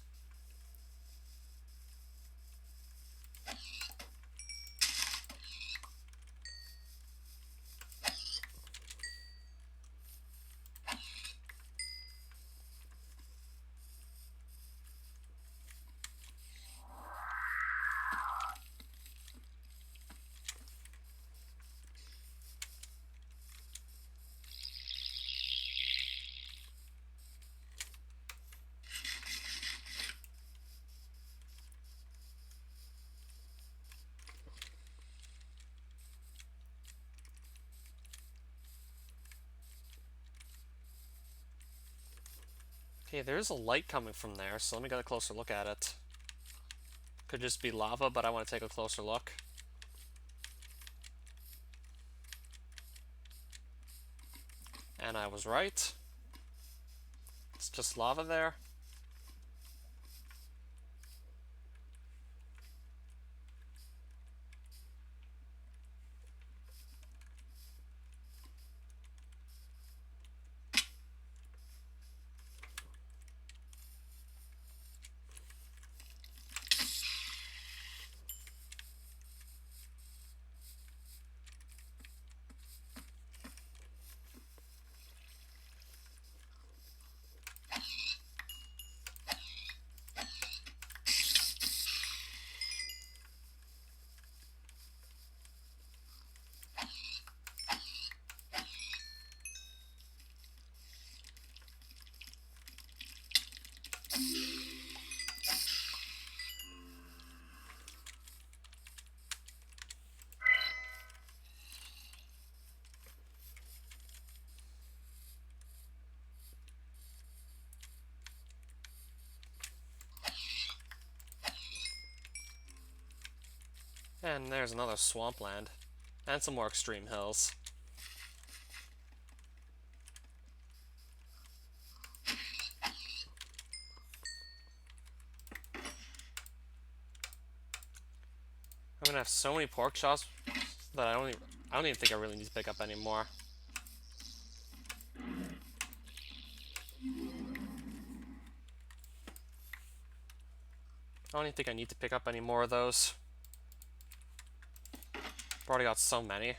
Okay, there's a light coming from there, so let me get a closer look at it. Could just be lava, but I want to take a closer look. And I was right. It's just lava there. And there's another swampland. And some more extreme hills. gonna have so many pork chops that I don't even think I really need to pick up anymore. I don't even think I need to pick up any more of those. I've already got so many.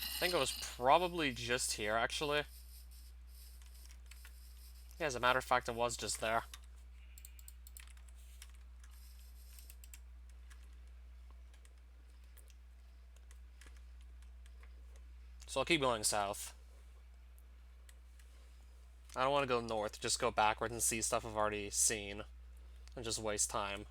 I think it was probably just here, actually. Yeah, as a matter of fact, it was just there. So I'll keep going south. I don't want to go north, just go backwards and see stuff I've already seen. And just waste time.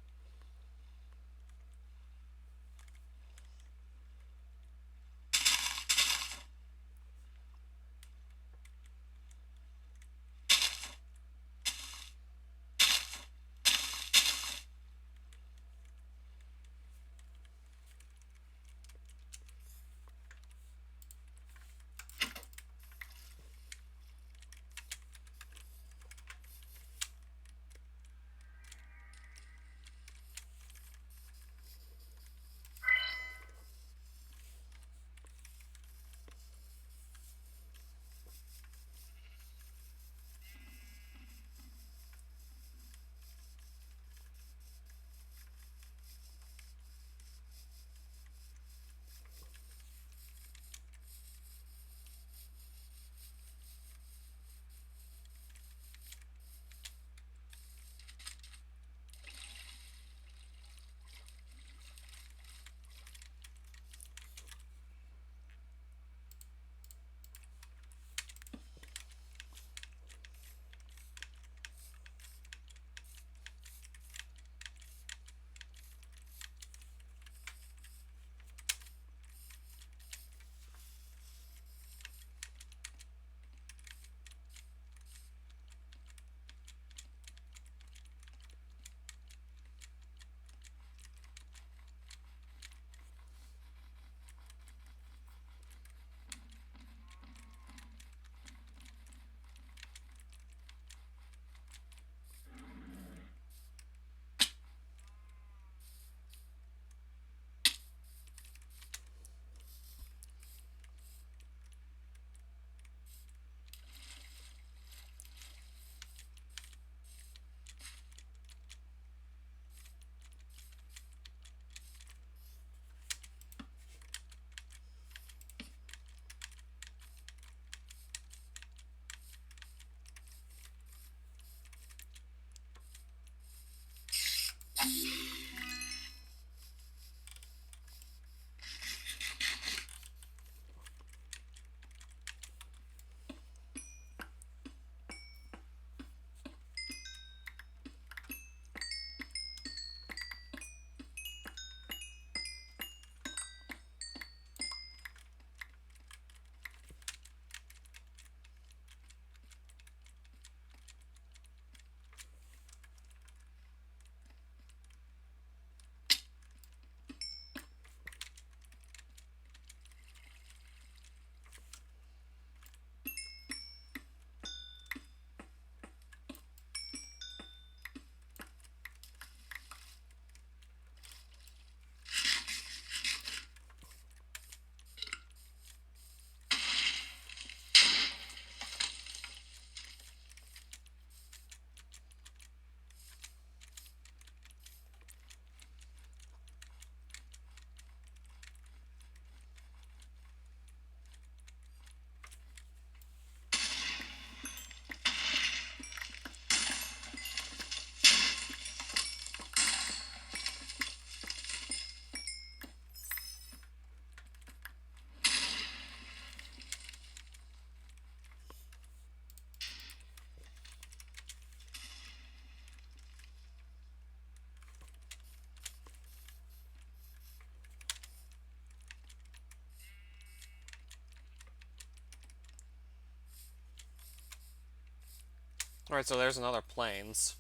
Alright, so there's another plains.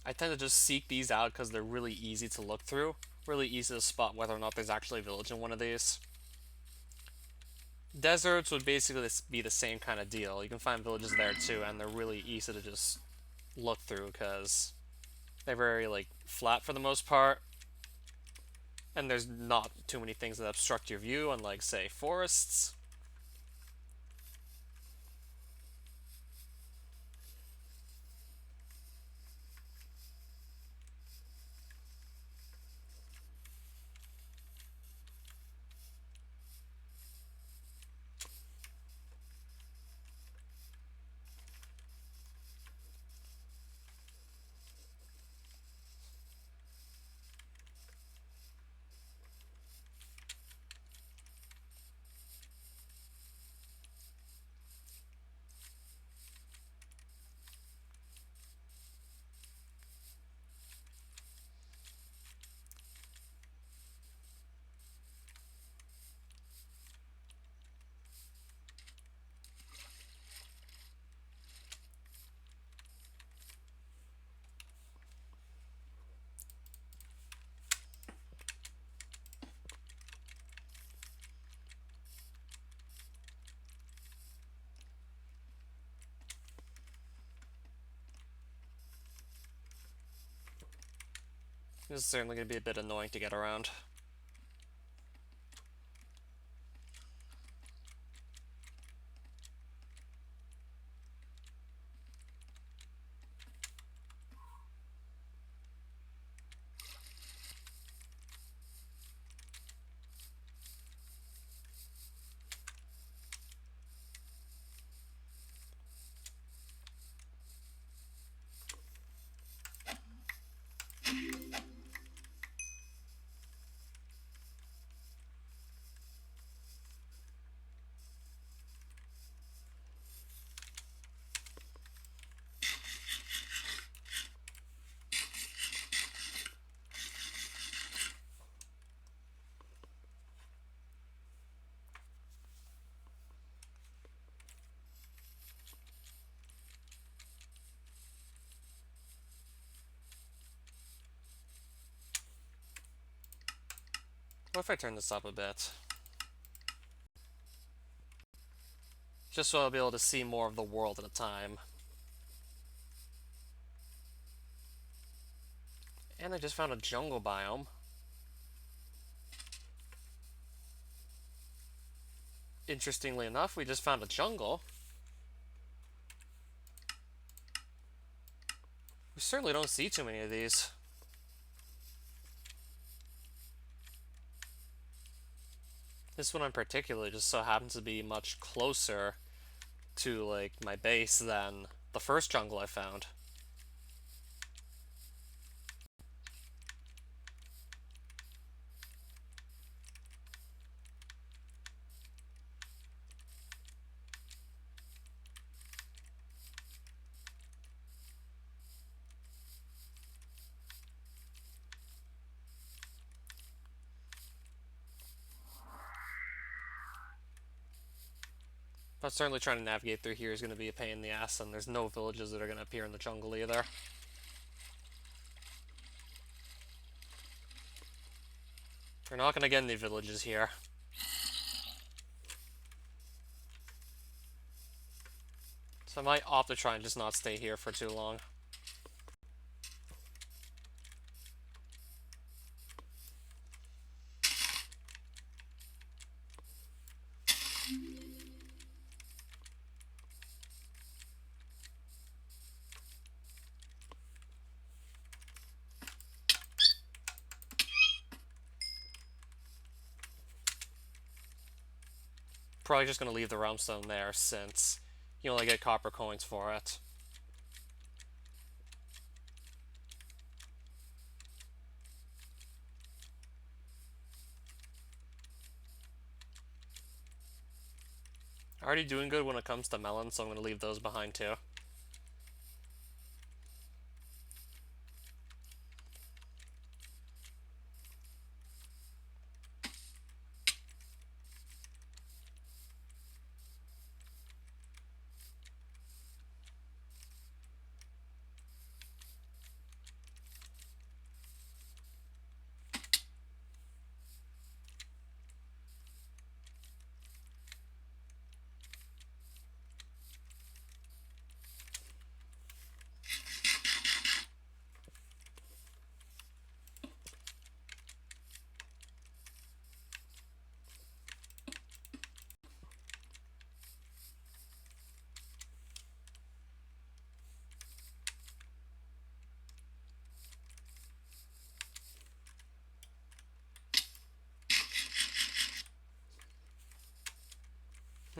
I tend to just seek these out because they're really easy to look through. Really easy to spot whether or not there's actually a village in one of these. Deserts would basically be the same kind of deal. You can find villages there too, and they're really easy to just look through because they're very, like, flat for the most part. And there's not too many things that obstruct your view, unlike, say, forests. This is certainly going to be a bit annoying to get around. What if I turn this up a bit? Just so I'll be able to see more of the world at a time. And I just found a jungle biome. Interestingly enough, we just found a jungle. We certainly don't see too many of these. This one in particular just so happens to be much closer to, like, my base than the first jungle I found. But certainly trying to navigate through here is going to be a pain in the ass, and there's no villages that are going to appear in the jungle either. We're not going to get any villages here. So I might opt to try and just not stay here for too long. Probably just going to leave the realm stone there since you only get copper coins for it. Already doing good when it comes to melons, so I'm going to leave those behind too.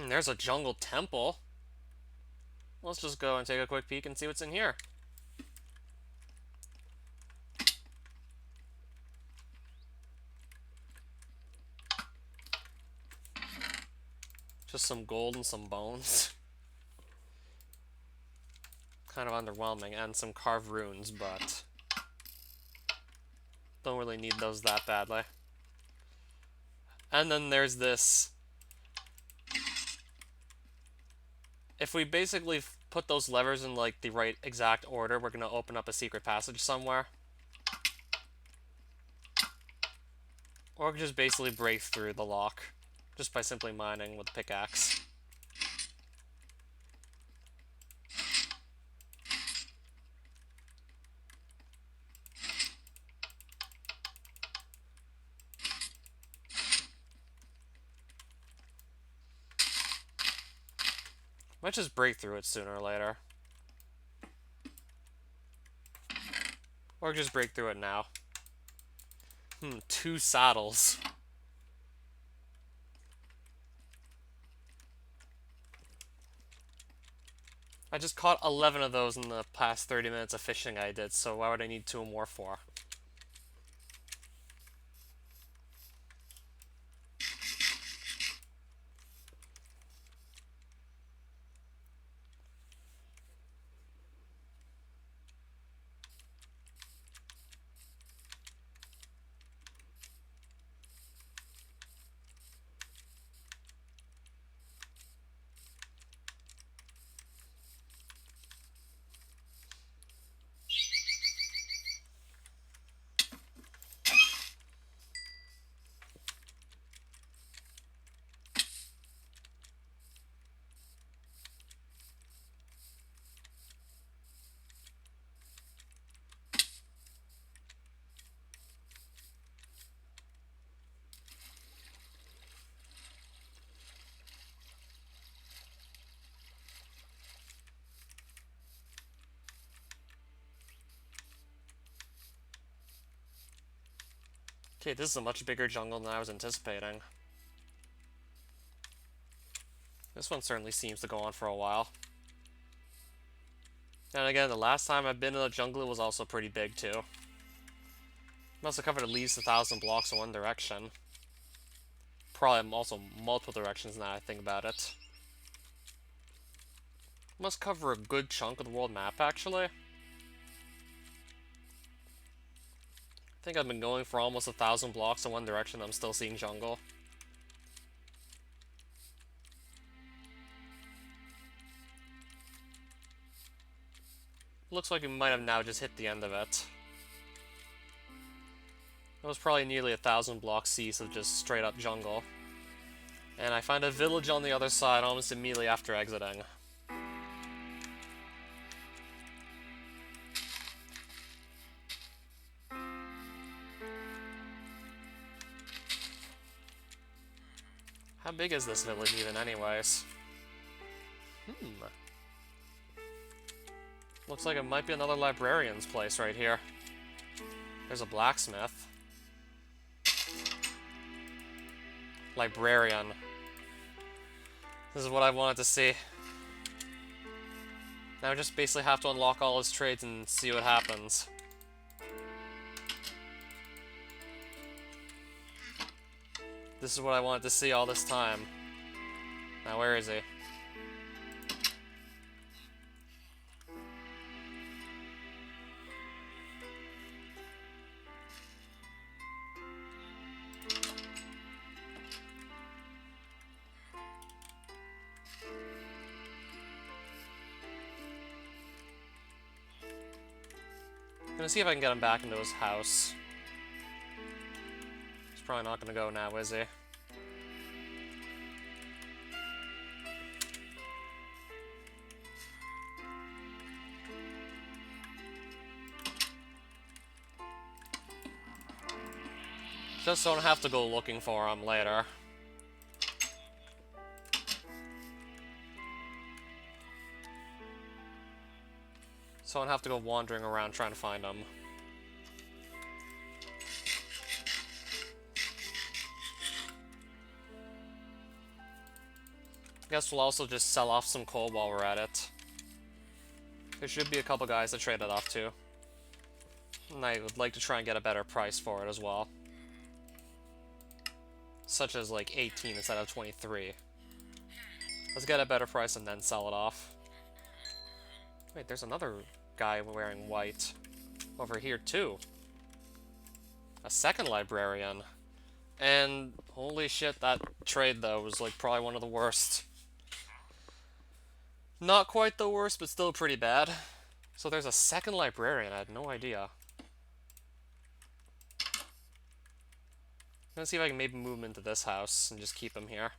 There's a jungle temple. Let's just go and take a quick peek and see what's in here. Just some gold and some bones. Kind of underwhelming, and some carved runes, but don't really need those that badly. And then there's this. If we basically put those levers in like the right exact order, we're gonna open up a secret passage somewhere. Or we could just basically break through the lock just by simply mining with a pickaxe. Might just break through it sooner or later. Or just break through it now. 2 saddles. I just caught 11 of those in the past 30 minutes of fishing I did, so why would I need 2 more for? Okay, this is a much bigger jungle than I was anticipating. This one certainly seems to go on for a while. And again, the last time I've been in a jungle, it was also pretty big too. Must have covered at least 1,000 blocks in one direction. Probably also multiple directions now I think about it. Must cover a good chunk of the world map, actually. I think I've been going for almost 1,000 blocks in one direction. I'm still seeing jungle. Looks like we might have now just hit the end of it. It was probably nearly 1,000 blocks east of just straight up jungle. And I find a village on the other side almost immediately after exiting. How big is this village even anyways? Looks like it might be another librarian's place right here. There's a blacksmith. Librarian. This is what I wanted to see. Now I just basically have to unlock all his trades and see what happens. This is what I wanted to see all this time. Now where is he? I'm gonna see if I can get him back into his house. He's probably not gonna go now, is he? Just so I don't have to go looking for him later. So I don't have to go wandering around trying to find him. Guess we'll also just sell off some coal while we're at it. There should be a couple guys to trade it off to. And I would like to try and get a better price for it as well. Such as like 18 instead of 23. Let's get a better price and then sell it off. Wait, there's another guy wearing white over here too. A second librarian. And holy shit, that trade though was like probably one of the worst. Not quite the worst, but still pretty bad. So there's a second librarian, I had no idea. I'm gonna see if I can maybe move him into this house and just keep him here.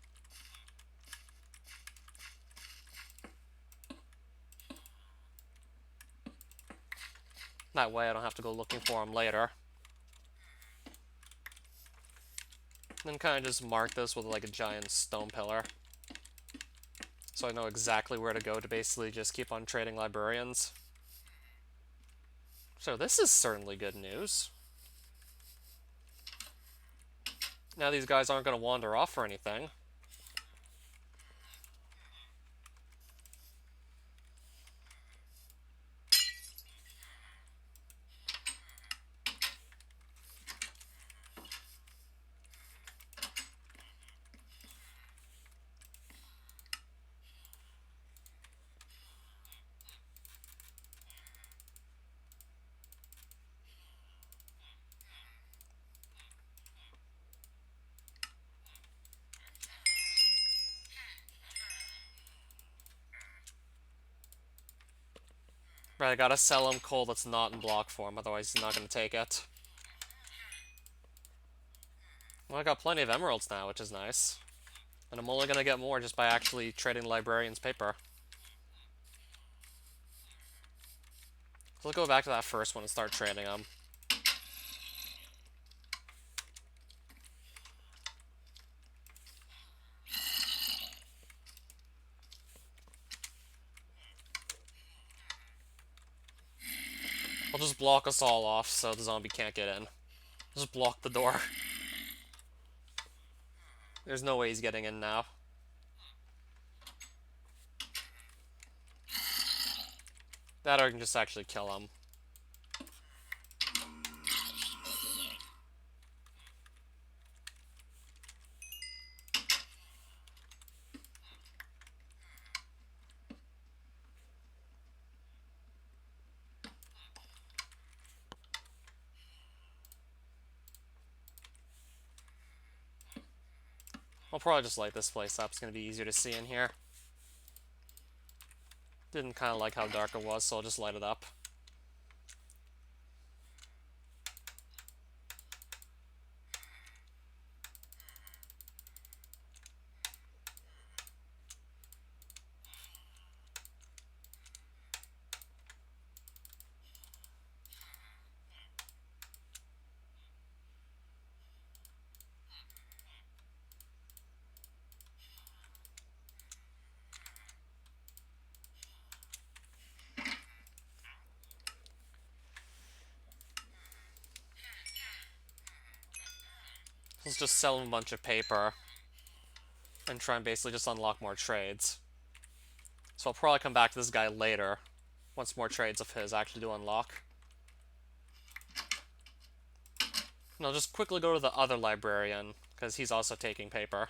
That way I don't have to go looking for him later. Then kind of just mark this with like a giant stone pillar. So I know exactly where to go to basically just keep on trading librarians. So this is certainly good news. Now these guys aren't going to wander off or anything. Right, I gotta sell him coal that's not in block form, otherwise he's not going to take it. Well, I got plenty of emeralds now, which is nice. And I'm only going to get more just by actually trading librarian's paper. So let's go back to that first one and start trading them. I'll just block us all off so the zombie can't get in. Just block the door. There's no way he's getting in now. That or I can just actually kill him. I'll probably just light this place up. It's going to be easier to see in here. Didn't kind of like how dark it was, so I'll just light it up. Let's just sell him a bunch of paper and try and basically just unlock more trades. So I'll probably come back to this guy later, once more trades of his actually do unlock. And I'll just quickly go to the other librarian, because he's also taking paper.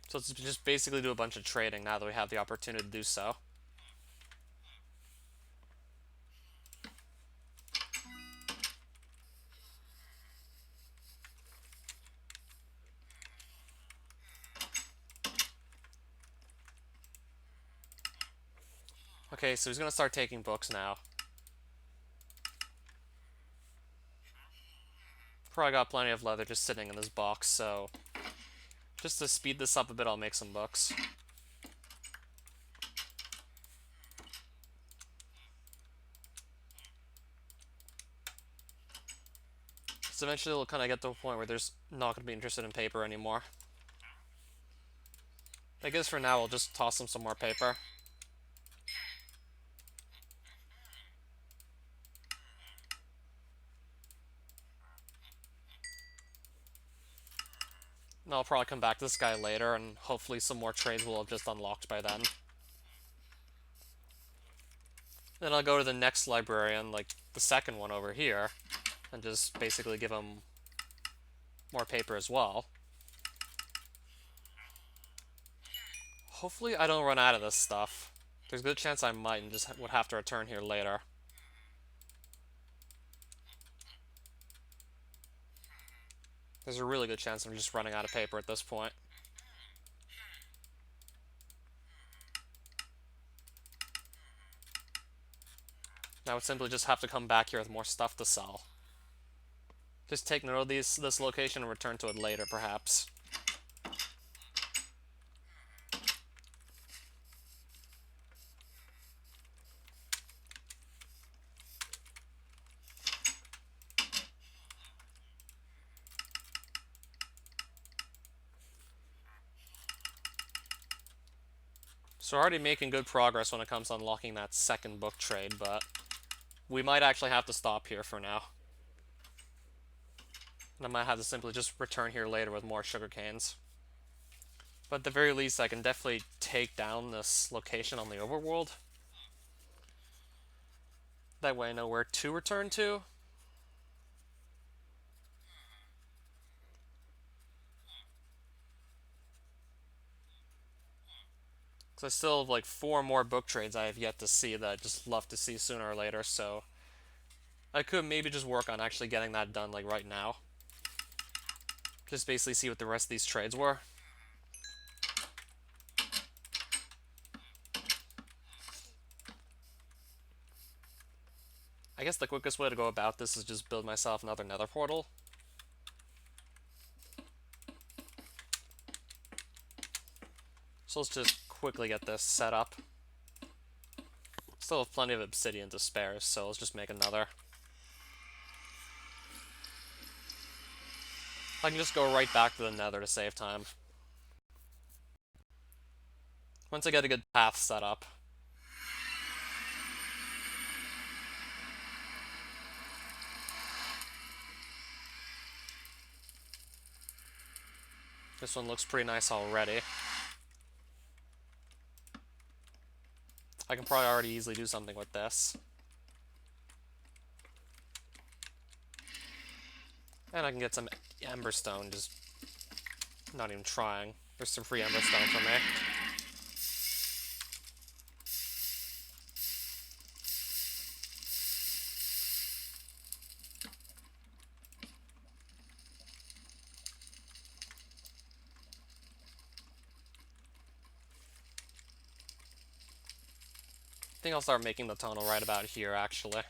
So let's just basically do a bunch of trading now that we have the opportunity to do so. Okay, so he's gonna start taking books now. Probably got plenty of leather just sitting in this box, so just to speed this up a bit, I'll make some books. So eventually we'll kind of get to a point where there's not going to be interested in paper anymore. I guess for now we'll just toss him some more paper. And I'll probably come back to this guy later, and hopefully some more trades will have just unlocked by then. Then I'll go to the next librarian, like the second one over here, and just basically give him more paper as well. Hopefully I don't run out of this stuff. There's a good chance I might and just would have to return here later. There's a really good chance I'm just running out of paper at this point. I would simply just have to come back here with more stuff to sell. Just take note of this location and return to it later, perhaps. So we're already making good progress when it comes to unlocking that second book trade, but we might actually have to stop here for now. And I might have to simply just return here later with more sugar canes. But at the very least, I can definitely take down this location on the overworld. That way I know where to return to. Because I still have like 4 more book trades I have yet to see that I'd just love to see sooner or later, so I could maybe just work on actually getting that done like right now. Just basically see what the rest of these trades were. I guess the quickest way to go about this is just build myself another nether portal. So let's just quickly get this set up. Still have plenty of obsidian to spare, so let's just make another. I can just go right back to the nether to save time. Once I get a good path set up. This one looks pretty nice already. I can probably already easily do something with this. And I can get some emberstone, just not even trying. There's some free emberstone for me. I think I'll start making the tunnel right about here, actually.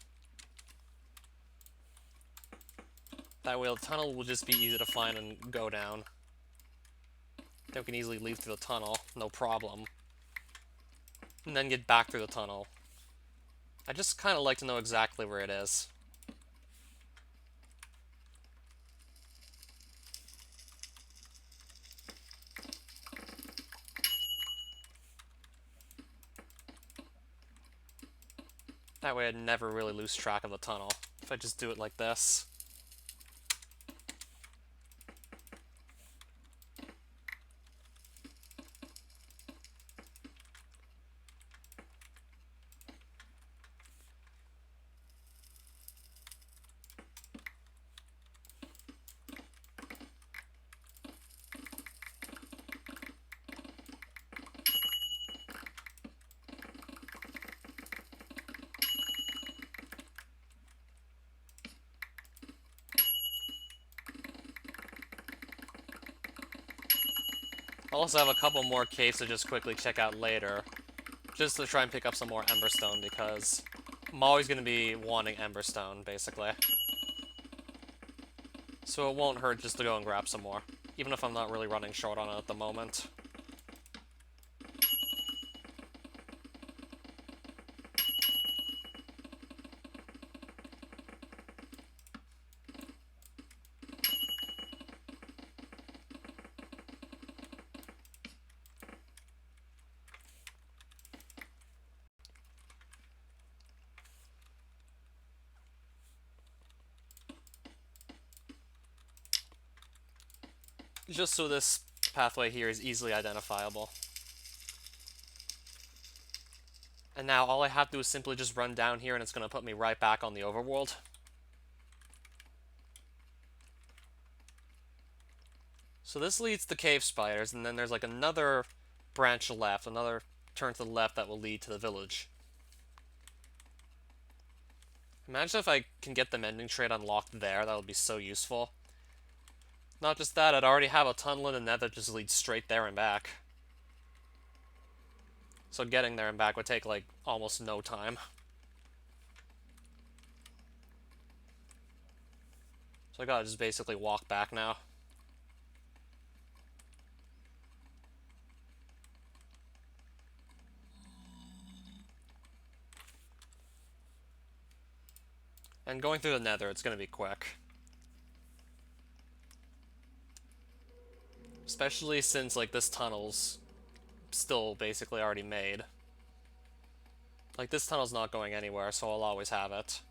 That way the tunnel will just be easy to find and go down. Then we can easily leave through the tunnel, no problem. And then get back through the tunnel. I just kind of like to know exactly where it is. That way I'd never really lose track of the tunnel, if I just do it like this. I'll also have a couple more caves to just quickly check out later, just to try and pick up some more emberstone, because I'm always going to be wanting emberstone, basically. So it won't hurt just to go and grab some more, even if I'm not really running short on it at the moment. just so this pathway here is easily identifiable. And now all I have to do is simply just run down here and it's going to put me right back on the overworld. So this leads to cave spiders, and then there's like another branch left, another turn to the left that will lead to the village. Imagine if I can get the mending trait unlocked there, that would be so useful. Not just that, I'd already have a tunnel in the nether that just leads straight there and back. So getting there and back would take like almost no time. So I gotta just basically walk back now. And going through the nether, it's gonna be quick. Especially since like this tunnel's still basically already made. Like this tunnel's not going anywhere, so I'll always have it.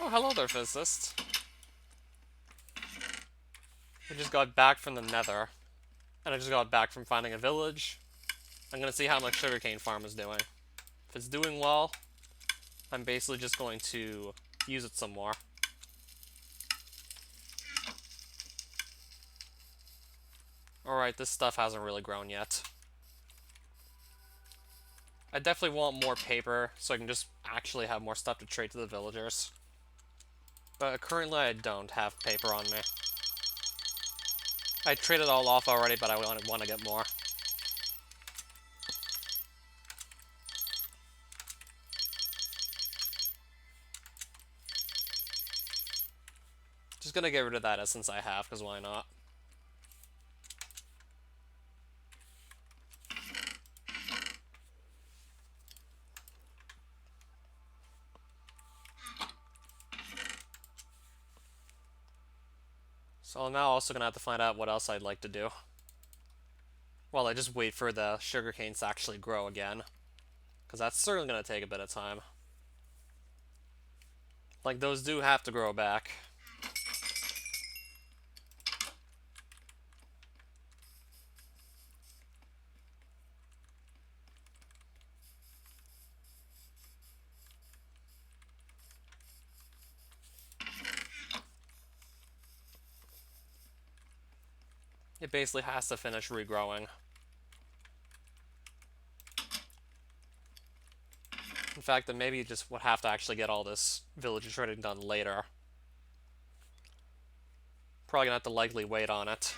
Oh, hello there, physicist. I just got back from the nether. And I just got back from finding a village. I'm gonna see how my sugarcane farm is doing. If it's doing well, I'm basically just going to use it some more. Alright, this stuff hasn't really grown yet. I definitely want more paper, so I can just actually have more stuff to trade to the villagers. But currently I don't have paper on me. I traded all off already, but I want to get more. Just gonna get rid of that essence I have, because why not? So I'm now also gonna have to find out what else I'd like to do. While I just wait for the sugarcanes to actually grow again. Because that's certainly gonna take a bit of time. Like, those do have to grow back. It basically has to finish regrowing. In fact, then maybe you just would have to actually get all this village trading done later. Probably gonna have to likely wait on it.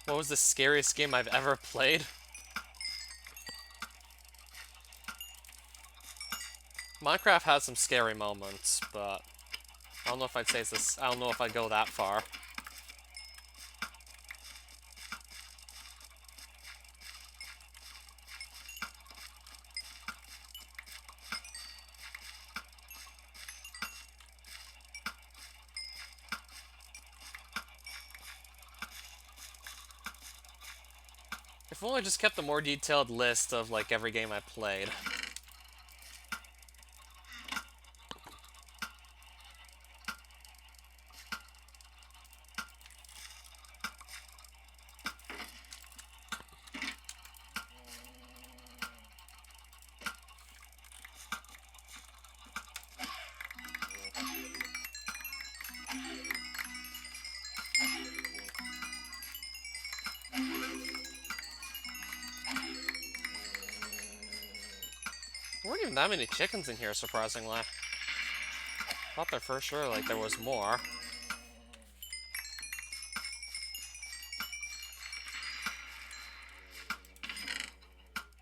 What was the scariest game I've ever played? Minecraft has some scary moments, but I don't know if I'd say this. I don't know if I'd go that far. If only I just kept a more detailed list of like every game I played. even that many chickens in here, surprisingly. Thought there for sure, like, there was more.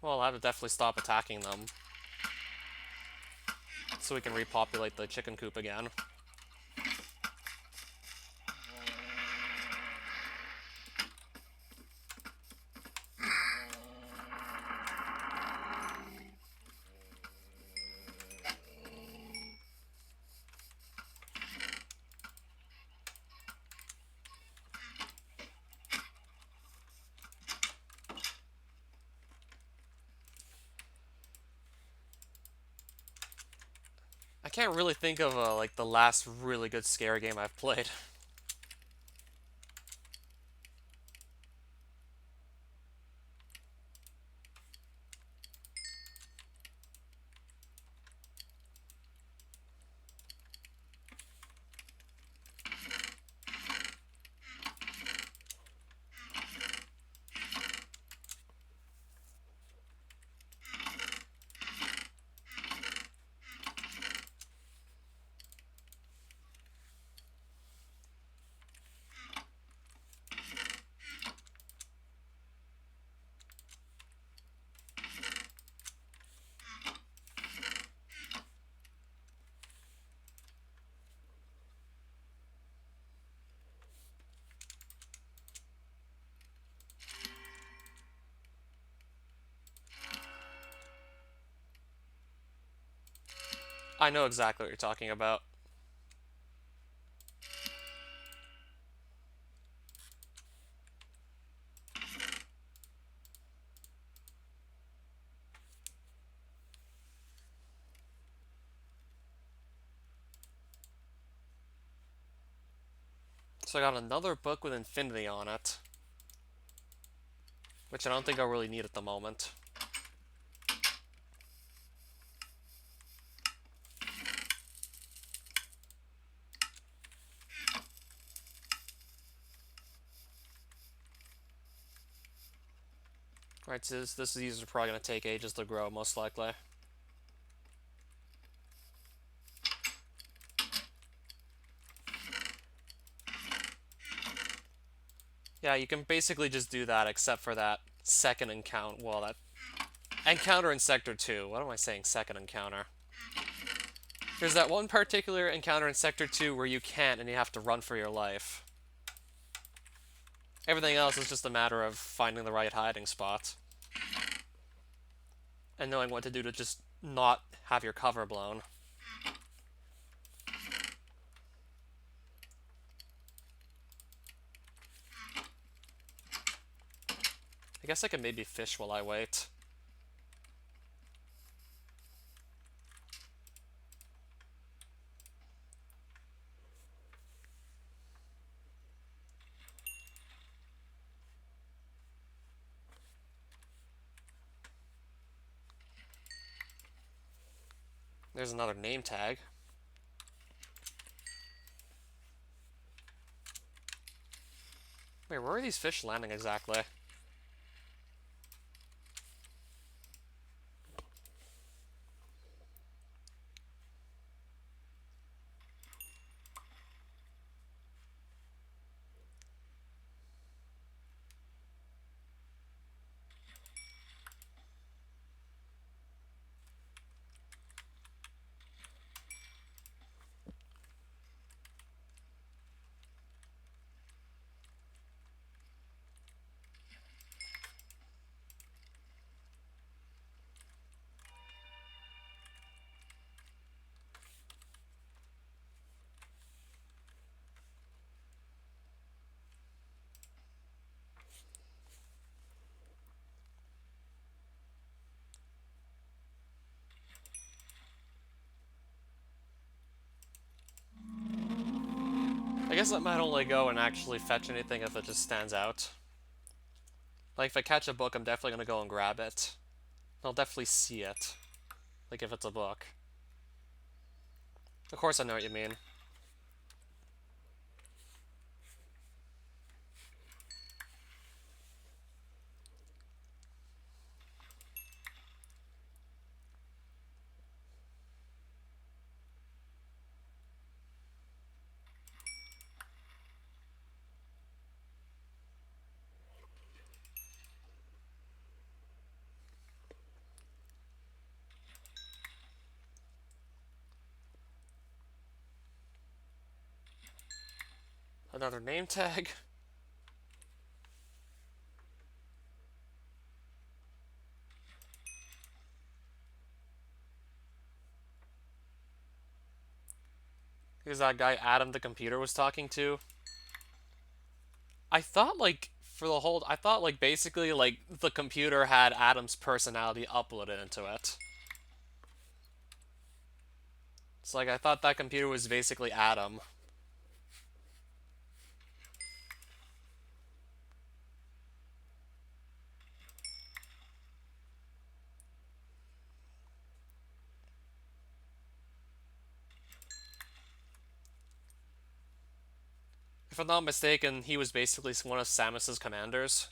Well, I'll have to definitely stop attacking them. So we can repopulate the chicken coop again. I can't really think of, like, the last really good scary game I've played. I know exactly what you're talking about. So I got another book with infinity on it. Which I don't think I really need at the moment. Right, so these are probably going to take ages to grow, most likely. Yeah, you can basically just do that except for that second encounter. Well, that encounter in Sector 2. What am I saying? Second encounter. There's that one particular encounter in Sector 2 where you can't and you have to run for your life. Everything else is just a matter of finding the right hiding spot. And knowing what to do to just not have your cover blown. I guess I can maybe fish while I wait. There's another name tag. Wait, where are these fish landing exactly? I guess I might only go and actually fetch anything if it just stands out. Like, if I catch a book, I'm definitely gonna go and grab it. I'll definitely see it. Like, if it's a book. Of course I know what you mean. Another name tag. Here's that guy Adam the computer was talking to. I thought, like, for the whole... I thought, like, basically, like, the computer had Adam's personality uploaded into it. It's like, I thought that computer was basically Adam. If I'm not mistaken, he was basically one of Samus's commanders.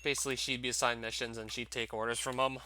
Basically, she'd be assigned missions and she'd take orders from him.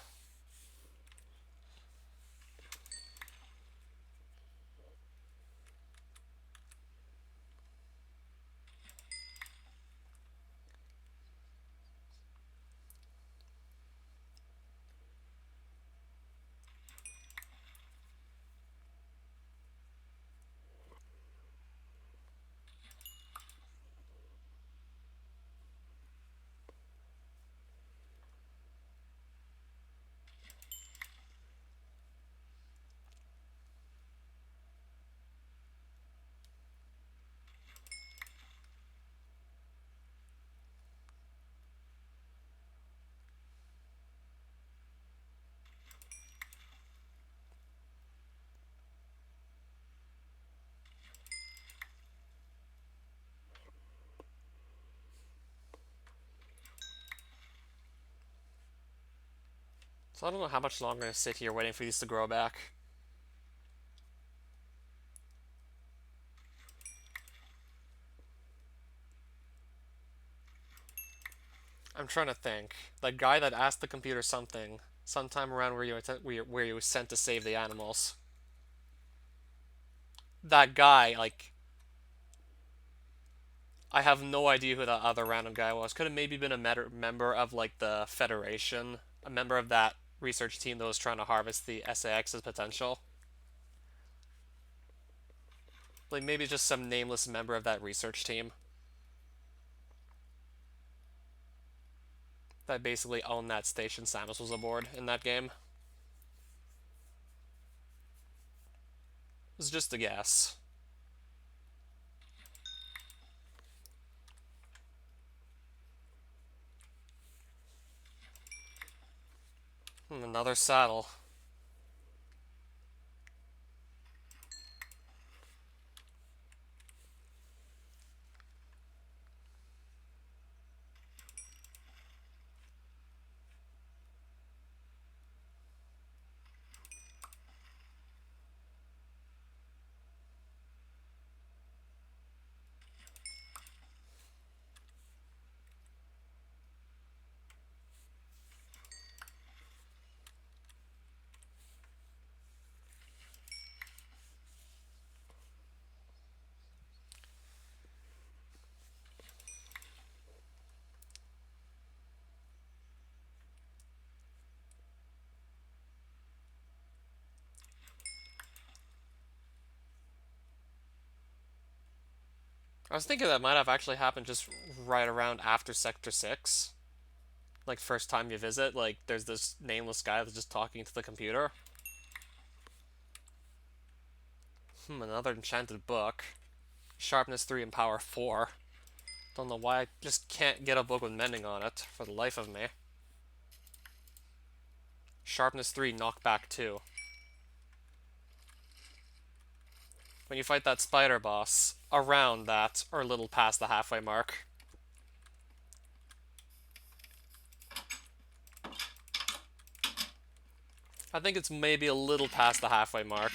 So I don't know how much longer I'm going to sit here waiting for these to grow back. I'm trying to think. That guy that asked the computer something, sometime around where you was sent to save the animals. That guy, like, I have no idea who that other random guy was. Could have maybe been a member of, like, the Federation, a member of that research team that was trying to harvest the SAX's potential. Like, maybe just some nameless member of that research team that basically owned that station Samus was aboard in that game. It's just a guess. Another saddle. I was thinking that might have actually happened just right around after Sector 6. Like, first time you visit, like, there's this nameless guy that's just talking to the computer. Another enchanted book. Sharpness 3 and Power 4. Don't know why I just can't get a book with mending on it, for the life of me. Sharpness 3, Knockback 2. When you fight that spider boss, around that, or a little past the halfway mark. I think it's maybe a little past the halfway mark.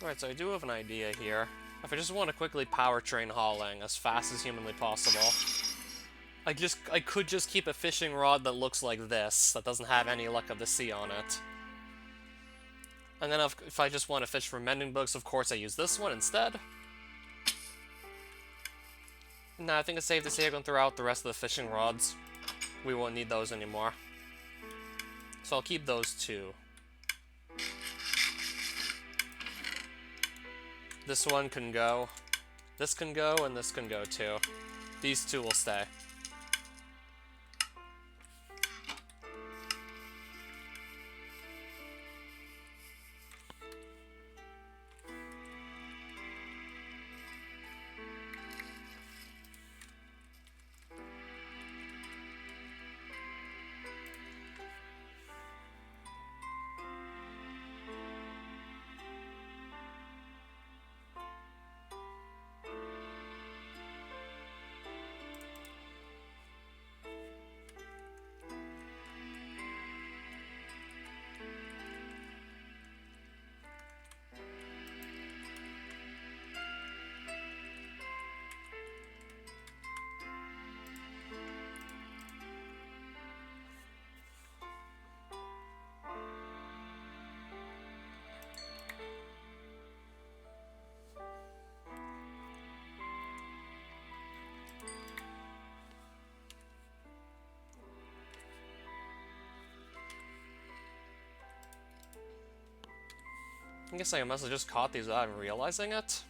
Alright, so I do have an idea here. If I just want to quickly powertrain hauling as fast as humanly possible, I could just keep a fishing rod that looks like this, that doesn't have any luck of the sea on it. And then if I just want to fish for mending books, of course I use this one instead. Nah, I think it's safe to say I can throw out the rest of the fishing rods. We won't need those anymore. So I'll keep those two. This one can go. This can go, and this can go too. These two will stay. I guess I must have just caught these without even realizing it.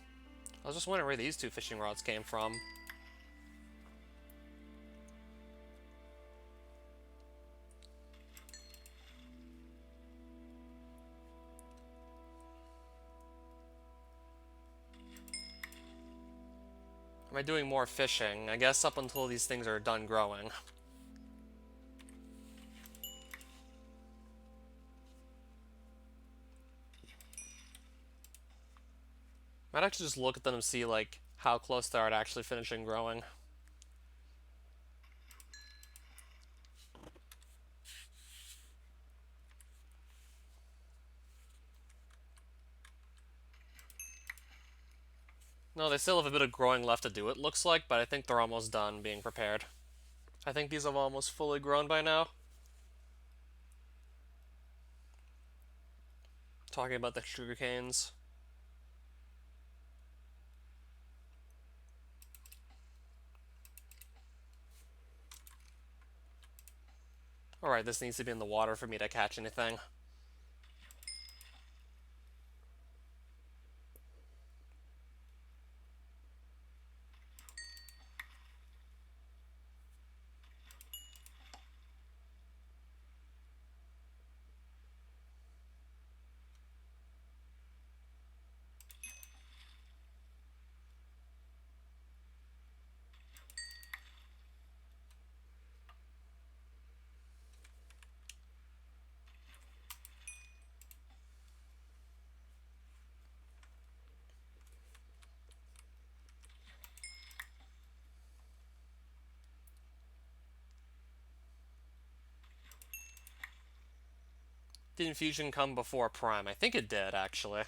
I was just wondering where these two fishing rods came from. Am I doing more fishing? I guess up until these things are done growing. Might actually just look at them and see, like, how close they are to actually finishing growing. No, they still have a bit of growing left to do, it looks like, but I think they're almost done being prepared. I think these have almost fully grown by now. Talking about the sugar canes. Alright, this needs to be in the water for me to catch anything. Did Infusion come before Prime? I think it did, actually.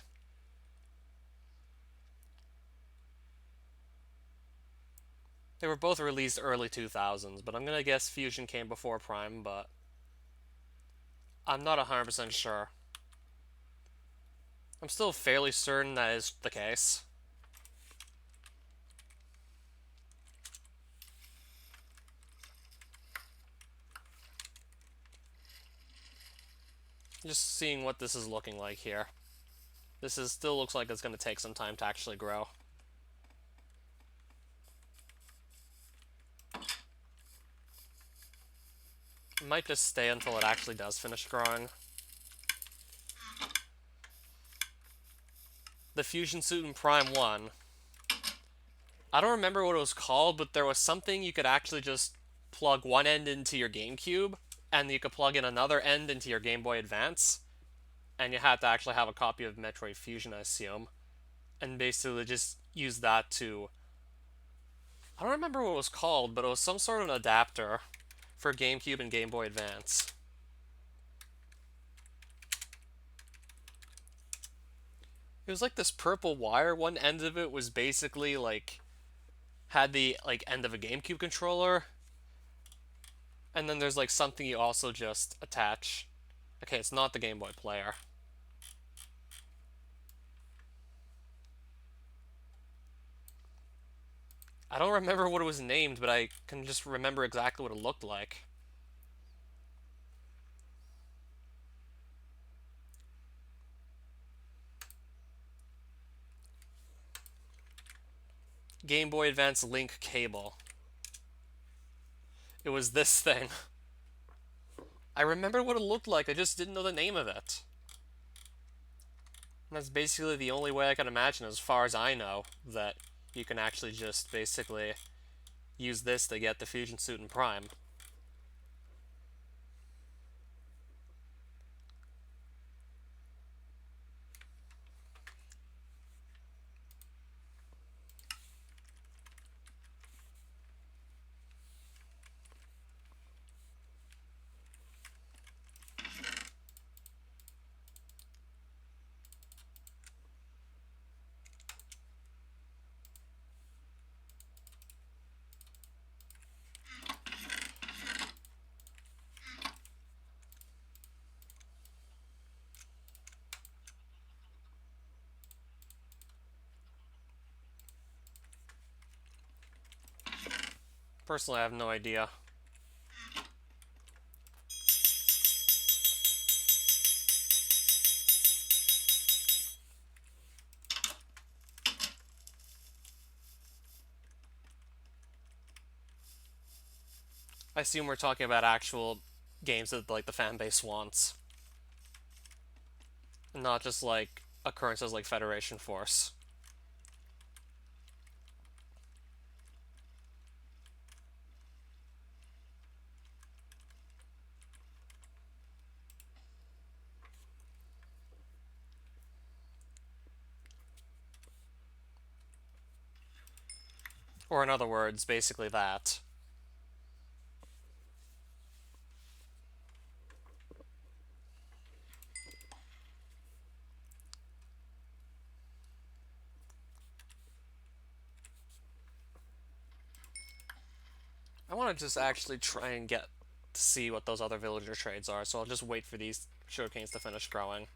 They were both released early 2000s, but I'm gonna guess Fusion came before Prime, but I'm not 100% sure. I'm still fairly certain that is the case. Just seeing what this is looking like here. This still looks like it's going to take some time to actually grow. It might just stay until it actually does finish growing. The Fusion Suit in Prime 1. I don't remember what it was called, but there was something you could actually just plug one end into your GameCube, and you could plug in another end into your Game Boy Advance, and you had to actually have a copy of Metroid Fusion, I assume, and basically just use that to... I don't remember what it was called, but it was some sort of an adapter for GameCube and Game Boy Advance. It was like this purple wire. One end of it was basically like had the like end of a GameCube controller, and then there's like something you also just attach. Okay, it's not the Game Boy player. I don't remember what it was named, but I can just remember exactly what it looked like. Game Boy Advance Link cable. It was this thing. I remember what it looked like, I just didn't know the name of it. And that's basically the only way I can imagine, as far as I know, that you can actually just basically use this to get the Fusion Suit in Prime. Personally, I have no idea. I assume we're talking about actual games that like the fan base wants, and not just like occurrences like Federation Force. Or in other words, basically that. I want to just actually try and get to see what those other villager trades are, so I'll just wait for these sugarcanes to finish growing.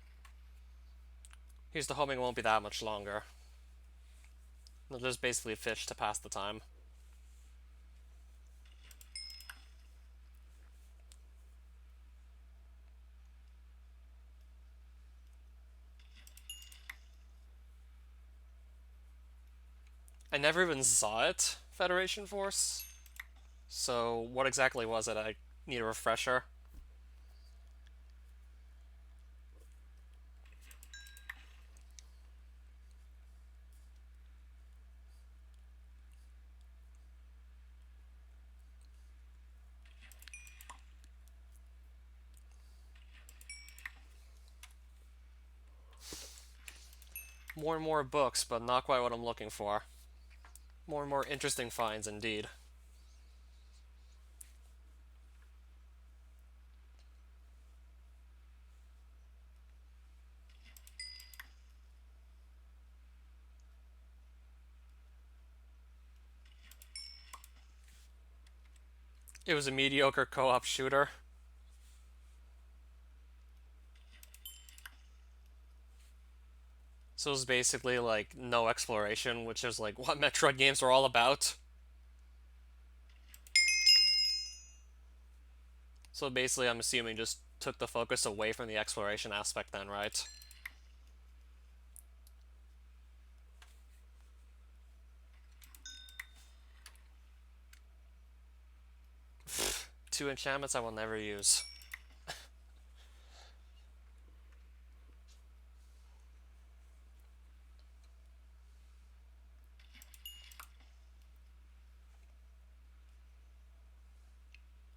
Here's the hoping it won't be that much longer. They'll just basically fish to pass the time. I never even saw it, Federation Force. So what exactly was it? I need a refresher. More and more books, but not quite what I'm looking for. More and more interesting finds, indeed. It was a mediocre co-op shooter. So it was basically like no exploration, which is like what Metroid games are all about. So basically, I'm assuming just took the focus away from the exploration aspect then, right? Two enchantments I will never use.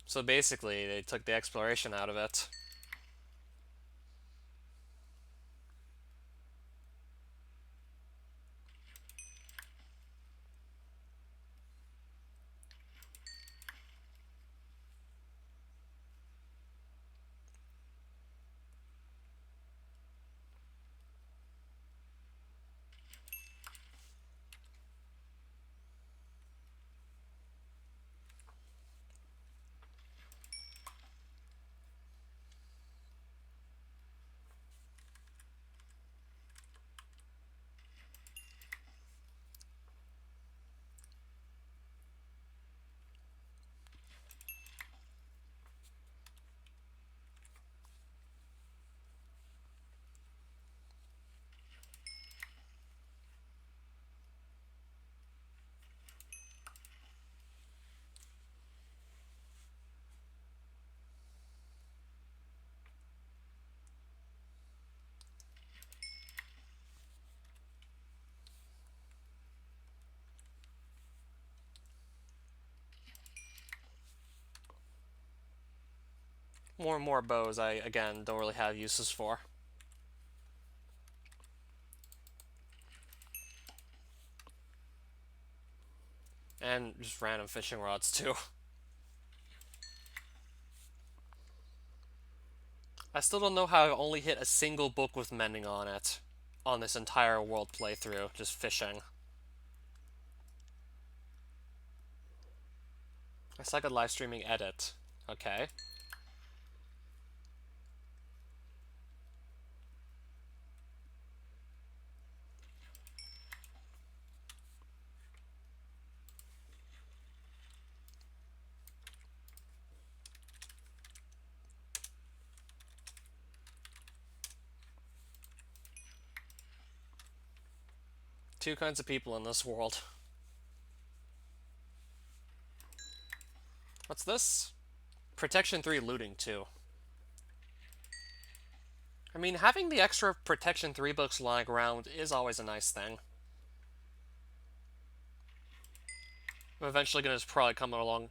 So basically, they took the exploration out of it. More and more bows I, again, don't really have uses for. And just random fishing rods, too. I still don't know how I've only hit a single book with mending on it on this entire world playthrough, just fishing. I suck at live streaming edit. Okay. Two kinds of people in this world. What's this? Protection 3 looting 2. I mean, having the extra Protection 3 books lying around is always a nice thing. I'm eventually going to probably come along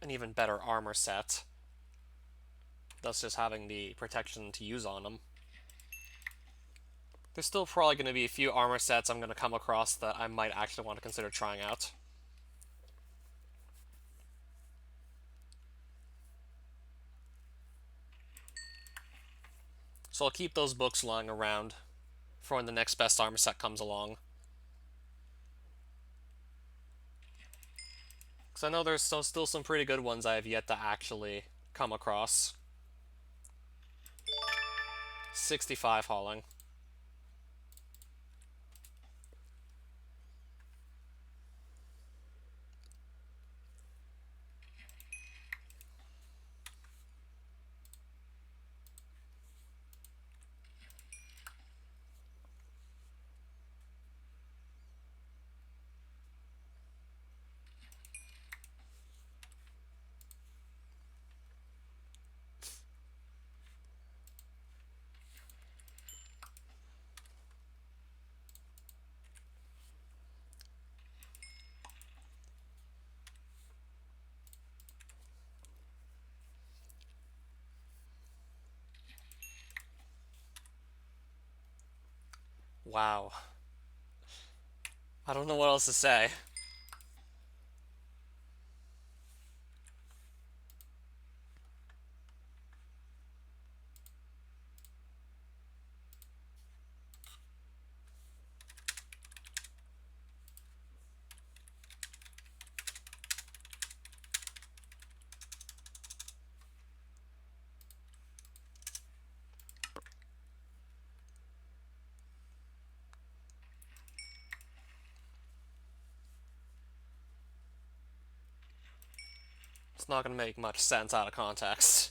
an even better armor set. Thus just having the protection to use on them. There's still probably going to be a few armor sets I'm going to come across that I might actually want to consider trying out. So I'll keep those books lying around for when the next best armor set comes along. Because I know there's still some pretty good ones I have yet to actually come across. 65 hauling. Wow. I don't know what else to say. It's not going to make much sense out of context.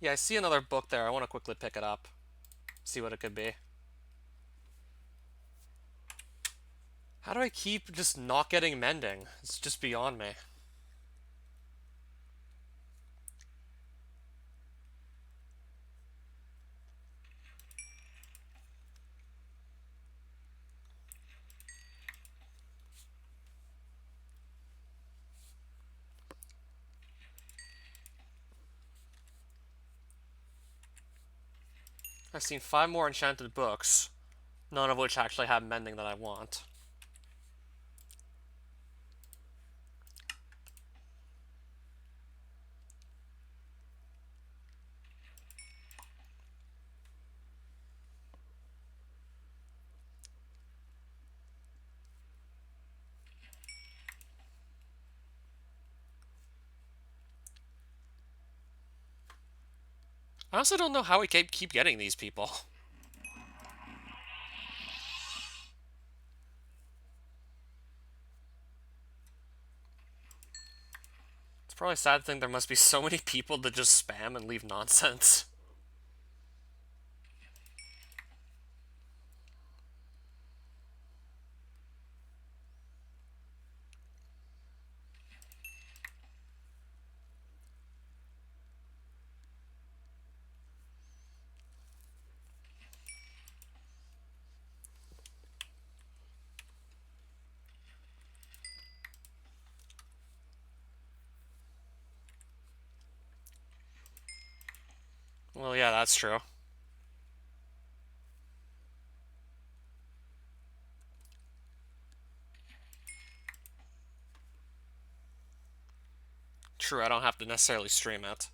Yeah, I see another book there. I want to quickly pick it up. See what it could be. How do I keep just not getting mending? It's just beyond me. I've seen 5 more enchanted books, none of which actually have mending that I want. I also don't know how we keep getting these people. It's probably a sad thing there must be so many people that just spam and leave nonsense. Well, yeah, that's true. True, I don't have to necessarily stream it.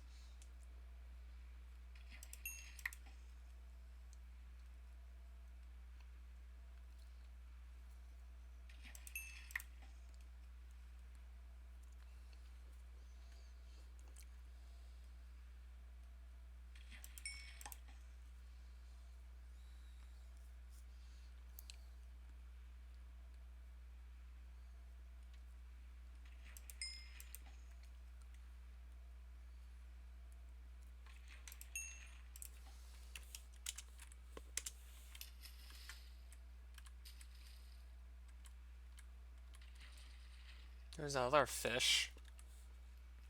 There's another fish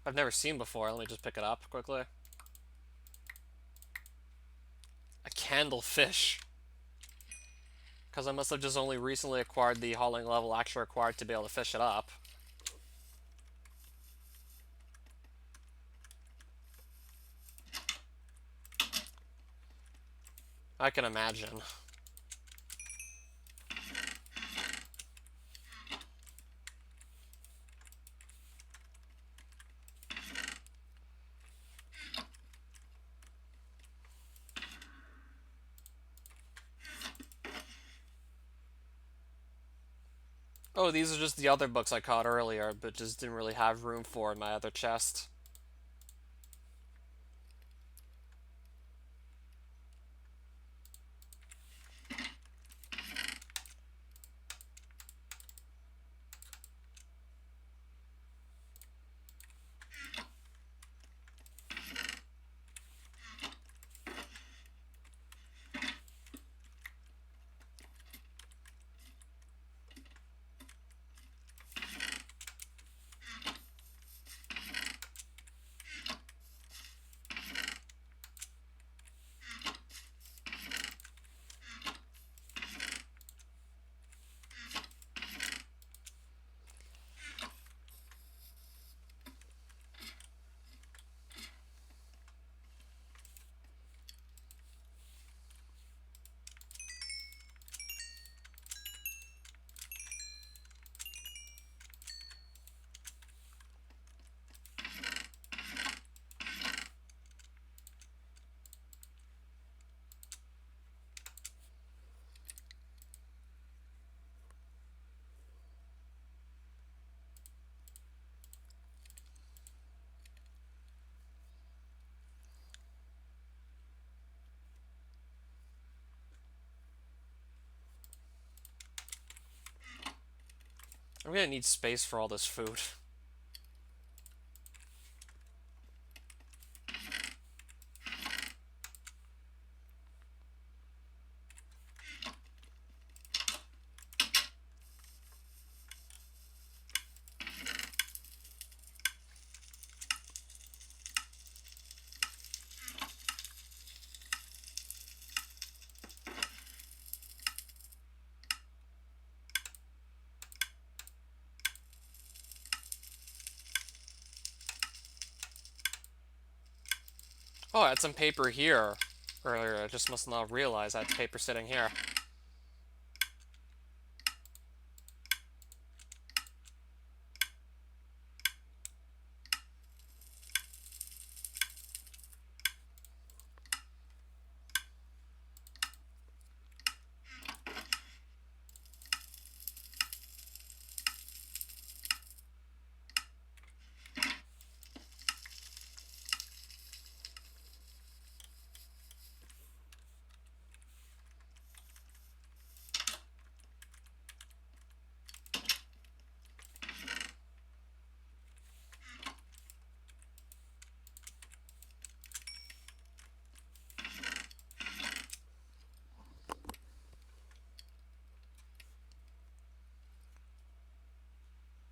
I've never seen before. Let me just pick it up quickly. A candle fish. Because I must have just only recently acquired the hauling level actually required to be able to fish it up. I can imagine. Oh, these are just the other books I caught earlier, but just didn't really have room for in my other chest. I'm gonna need space for all this food. Oh, I had some paper here earlier. I just must not realize I had paper sitting here.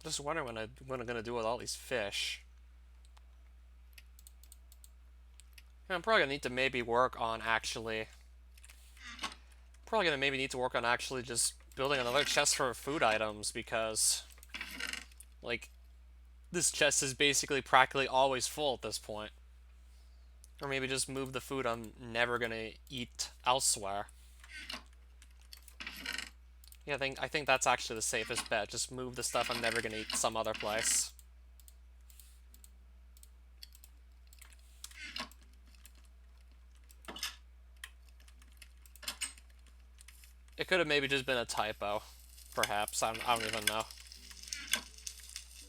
Just wondering what I'm gonna do with all these fish. Yeah, I'm probably gonna need to maybe work on actually. Probably gonna maybe need to work on actually just building another chest for food items because, like, this chest is basically practically always full at this point. Or maybe just move the food I'm never gonna eat elsewhere. Yeah, I think that's actually the safest bet. Just move the stuff I'm never gonna eat some other place. It could have maybe just been a typo. Perhaps. I don't even know.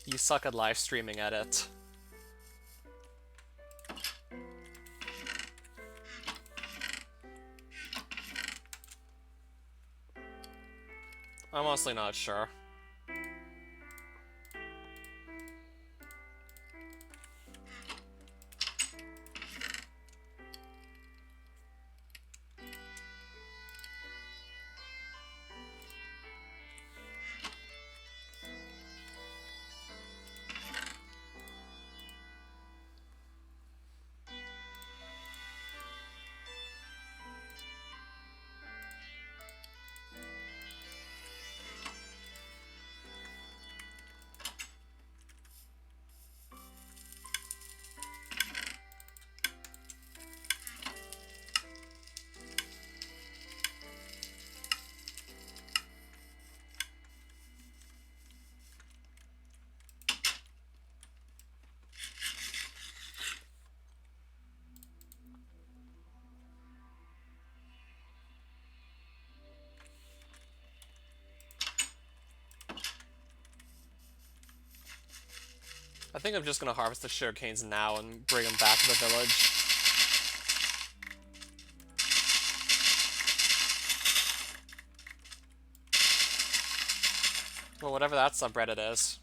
You suck at live streaming at it. I'm honestly not sure. I think I'm just gonna harvest the sugarcanes now and bring them back to the village. Well, whatever that subreddit is.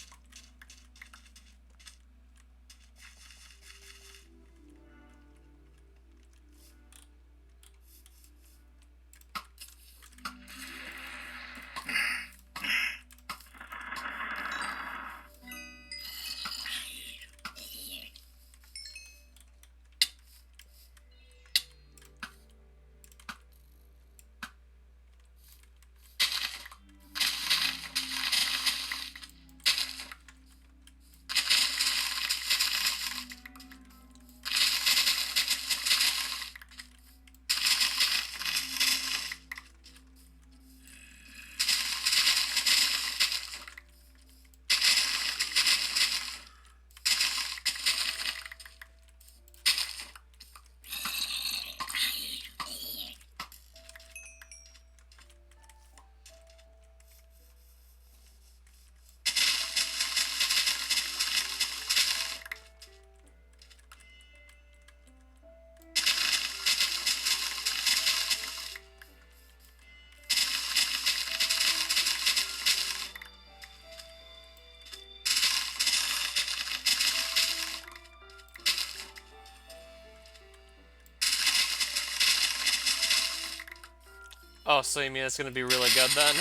Oh, so you mean it's gonna be really good then?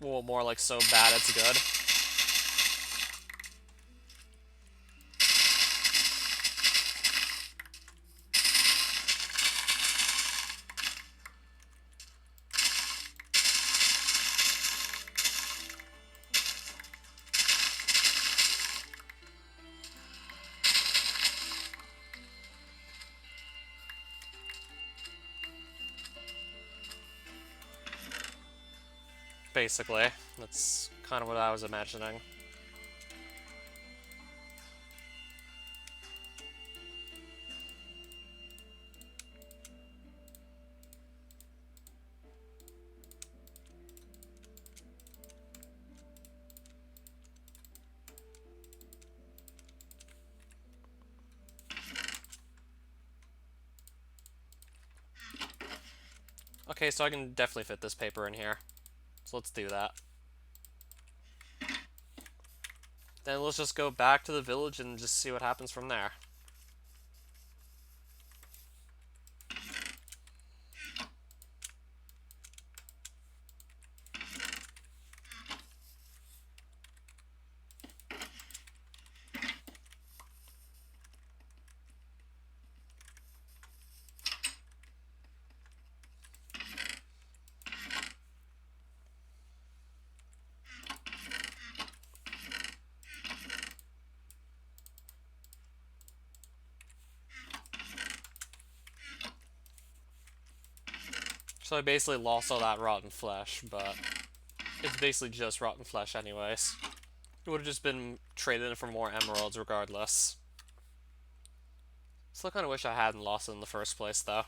Well, more like so bad it's good. Basically. That's kind of what I was imagining. Okay, so I can definitely fit this paper in here. So let's do that. Then let's just go back to the village and just see what happens from there. So I basically lost all that rotten flesh, but it's basically just rotten flesh anyways. It would have just been traded in for more emeralds regardless. Still kind of wish I hadn't lost it in the first place, though.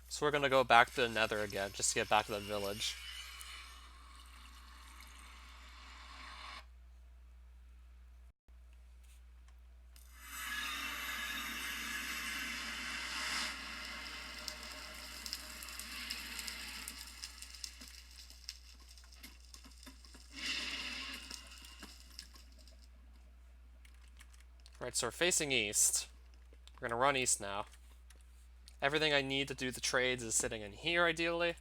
So we're gonna go back to the Nether again, just to get back to that village. Right, so we're facing east. We're gonna run east now. Everything I need to do the trades is sitting in here, ideally.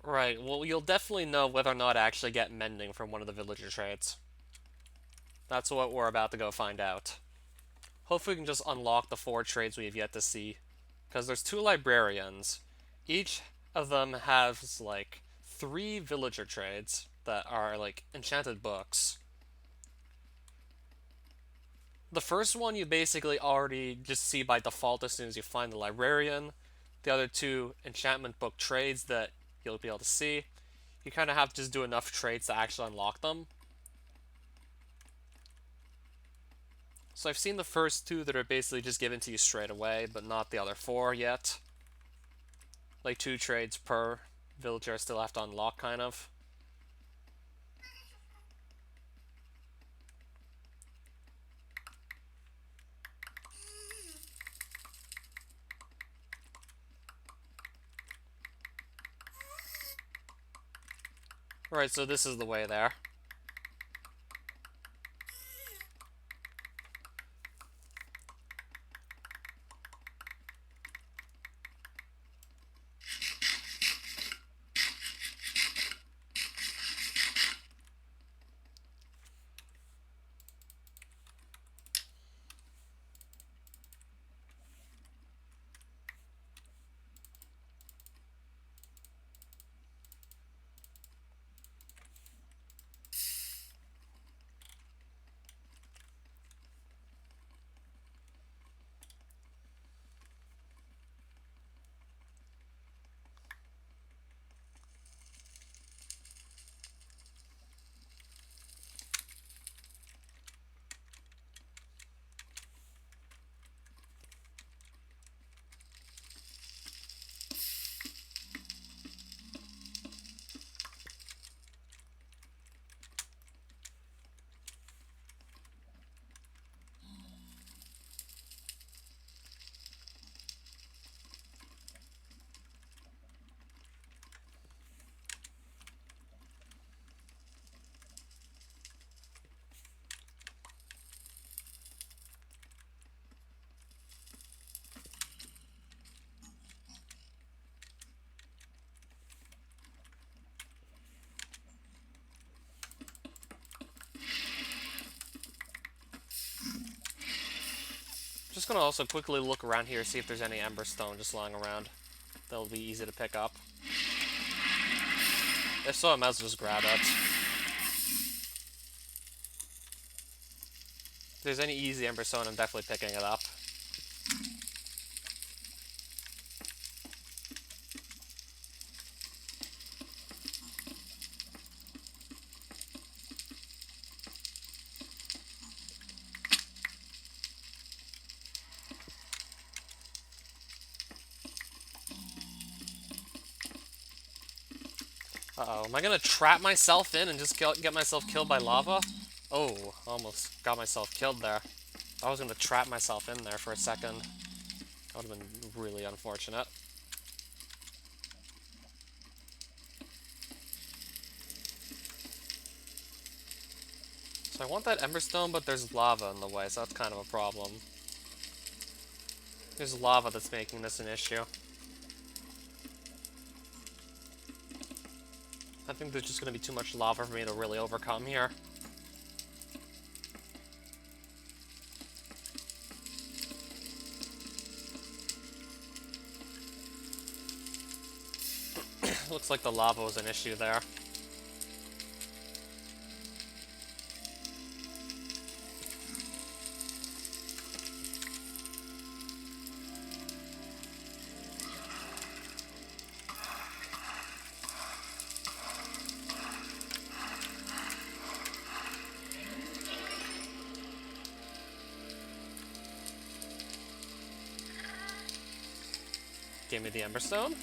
Right, well, you'll definitely know whether or not I actually get mending from one of the villager trades. That's what we're about to go find out. Hopefully we can just unlock the 4 trades we have yet to see. Because there's 2 librarians. Each of them has, like, 3 villager trades that are, like, enchanted books. The first one you basically already just see by default as soon as you find the librarian. The other 2 enchantment book trades that you'll be able to see. You kind of have to just do enough trades to actually unlock them. So I've seen the first 2 that are basically just given to you straight away, but not the other 4 yet. Like 2 trades per villager I still have to unlock, kind of. Right, so this is the way there. Just gonna also quickly look around here, see if there's any emberstone just lying around. That'll be easy to pick up. If so, I might as well just grab it. If there's any easy emberstone, I'm definitely picking it up. Uh-oh, am I gonna trap myself in and just get myself killed by lava? Oh, almost got myself killed there. I was gonna trap myself in there for a second. That would have been really unfortunate. So I want that emberstone, but there's lava in the way, so that's kind of a problem. There's lava that's making this an issue. I think there's just going to be too much lava for me to really overcome here. Looks like the lava was an issue there. gave me the Emberstone.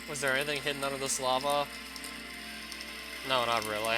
Was there anything hidden under this lava? No, not really.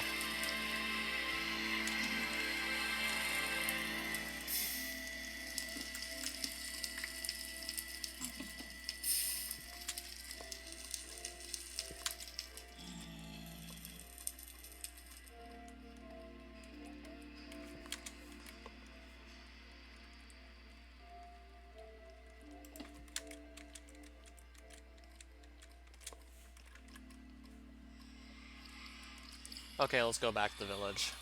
Okay, let's go back to the village.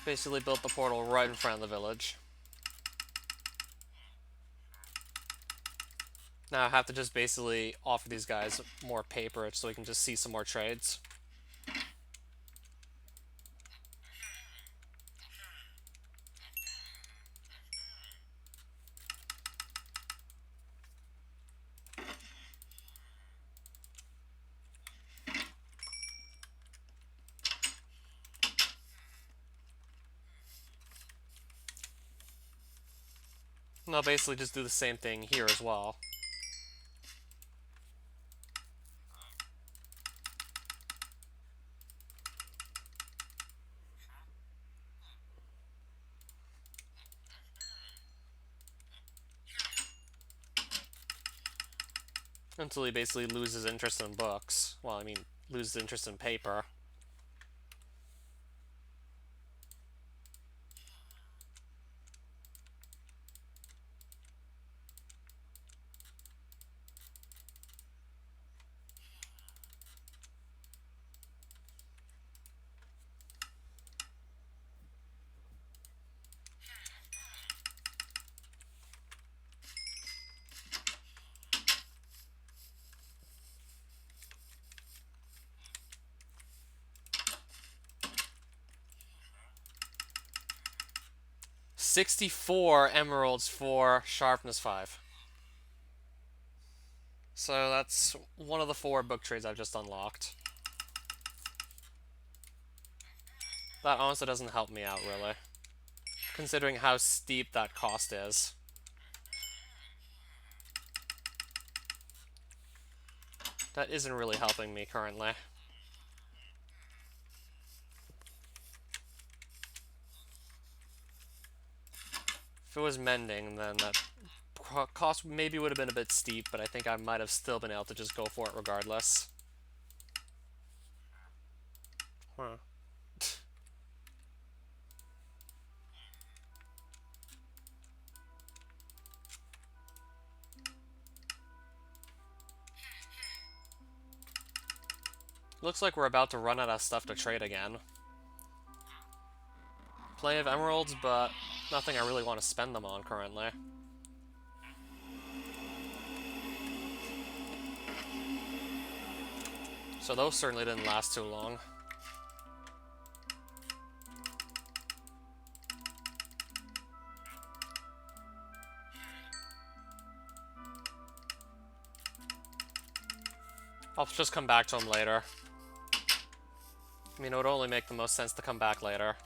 Basically built the portal right in front of the village. Now I have to just basically offer these guys more paper so we can just see some more trades. And I'll basically just do the same thing here as well. Until he basically loses interest in books. Well, I mean, loses interest in paper. $64 emeralds for sharpness 5. So that's one of the 4 book trades I've just unlocked. That honestly doesn't help me out, really. Considering how steep that cost is. That isn't really helping me currently. If it was mending, then that cost maybe would have been a bit steep, but I think I might have still been able to just go for it regardless. Huh. Looks like we're about to run out of stuff to trade again. Plenty of emeralds, but nothing I really want to spend them on currently. So those certainly didn't last too long. I'll just come back to them later. I mean, it would only make the most sense to come back later.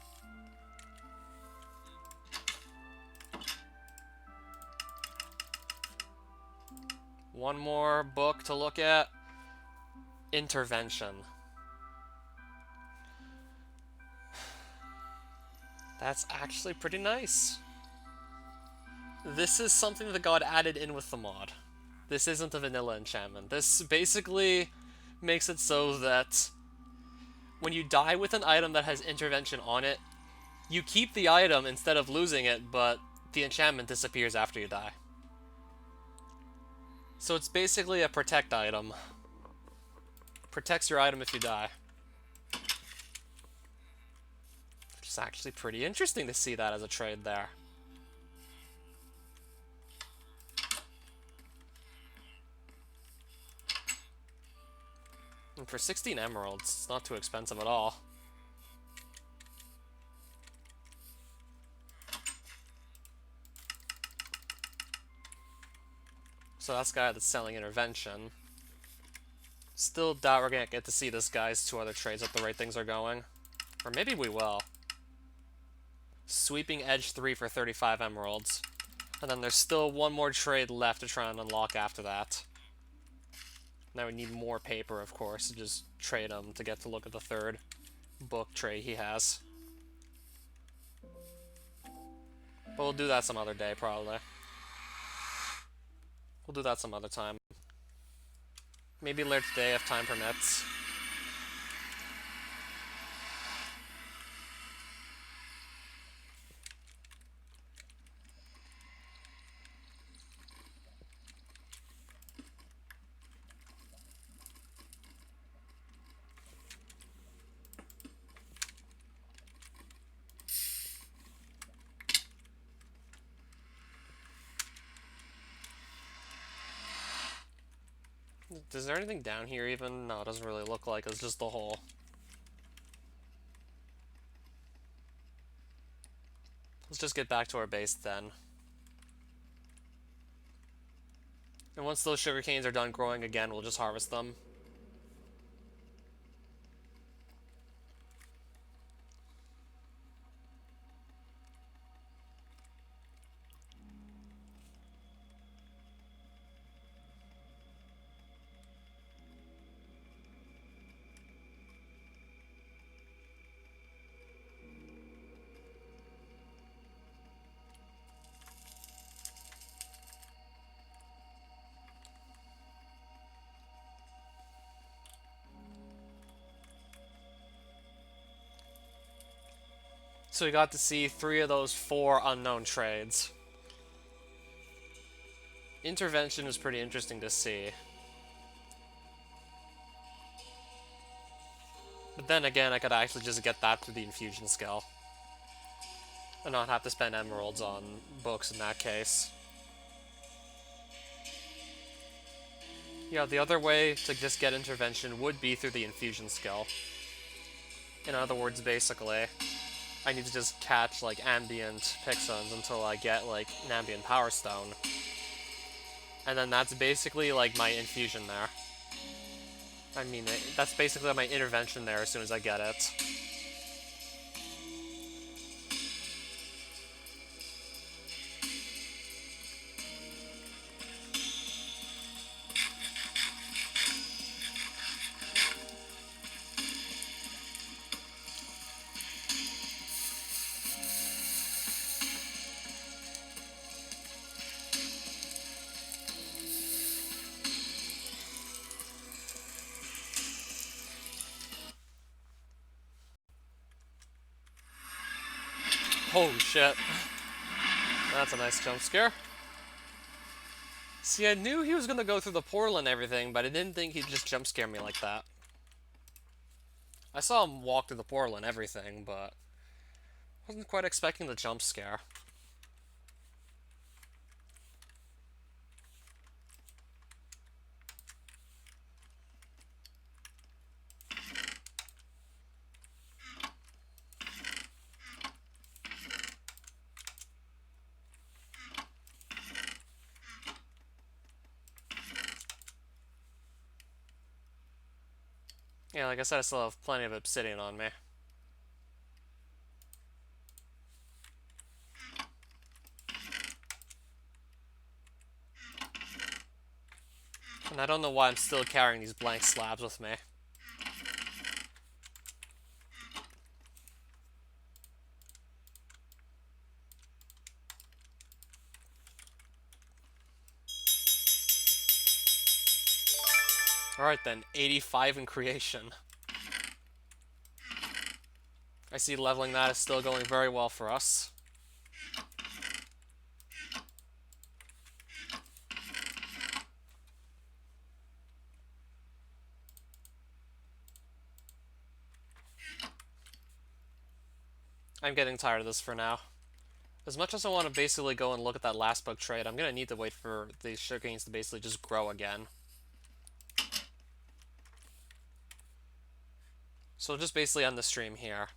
One more book to look at. Intervention. That's actually pretty nice. This is something that got added in with the mod. This isn't a vanilla enchantment. This basically makes it so that when you die with an item that has intervention on it, you keep the item instead of losing it, but the enchantment disappears after you die. So it's basically a protect item. Protects your item if you die. It's actually pretty interesting to see that as a trade there. And for 16 emeralds, it's not too expensive at all. So that's the guy that's selling intervention. Still doubt we're gonna get to see this guy's 2 other trades if the right things are going. Or maybe we will. Sweeping Edge 3 for 35 emeralds. And then there's still 1 more trade left to try and unlock after that. Now we need more paper, of course, to just trade him to get to look at the 3rd book trade he has. But we'll do that some other day, probably. We'll do that some other time. Maybe later today if time permits. Is there anything down here even? No, it doesn't really look like it's just the hole. Let's just get back to our base then. And once those sugar canes are done growing again, we'll just harvest them. So we got to see 3 of those 4 unknown trades. Intervention was pretty interesting to see. But then again, I could actually just get that through the infusion skill. And not have to spend emeralds on books in that case. Yeah, the other way to just get intervention would be through the infusion skill. In other words, basically, I need to just catch, like, ambient Pixons until I get, like, an ambient Power Stone. And then that's basically, like, my infusion there. I mean, that's basically my intervention there as soon as I get it. Holy shit. That's a nice jump scare. See, I knew he was gonna go through the portal and everything, but I didn't think he'd just jump scare me like that. I saw him walk through the portal and everything, but wasn't quite expecting the jump scare. Yeah, like I said, I still have plenty of obsidian on me. And I don't know why I'm still carrying these blank slabs with me. Alright then, 85 in creation. I see leveling that is still going very well for us. I'm getting tired of this for now. As much as I want to basically go and look at that last book trade, I'm gonna need to wait for these sugarcanes to basically just grow again. So just basically end the stream here.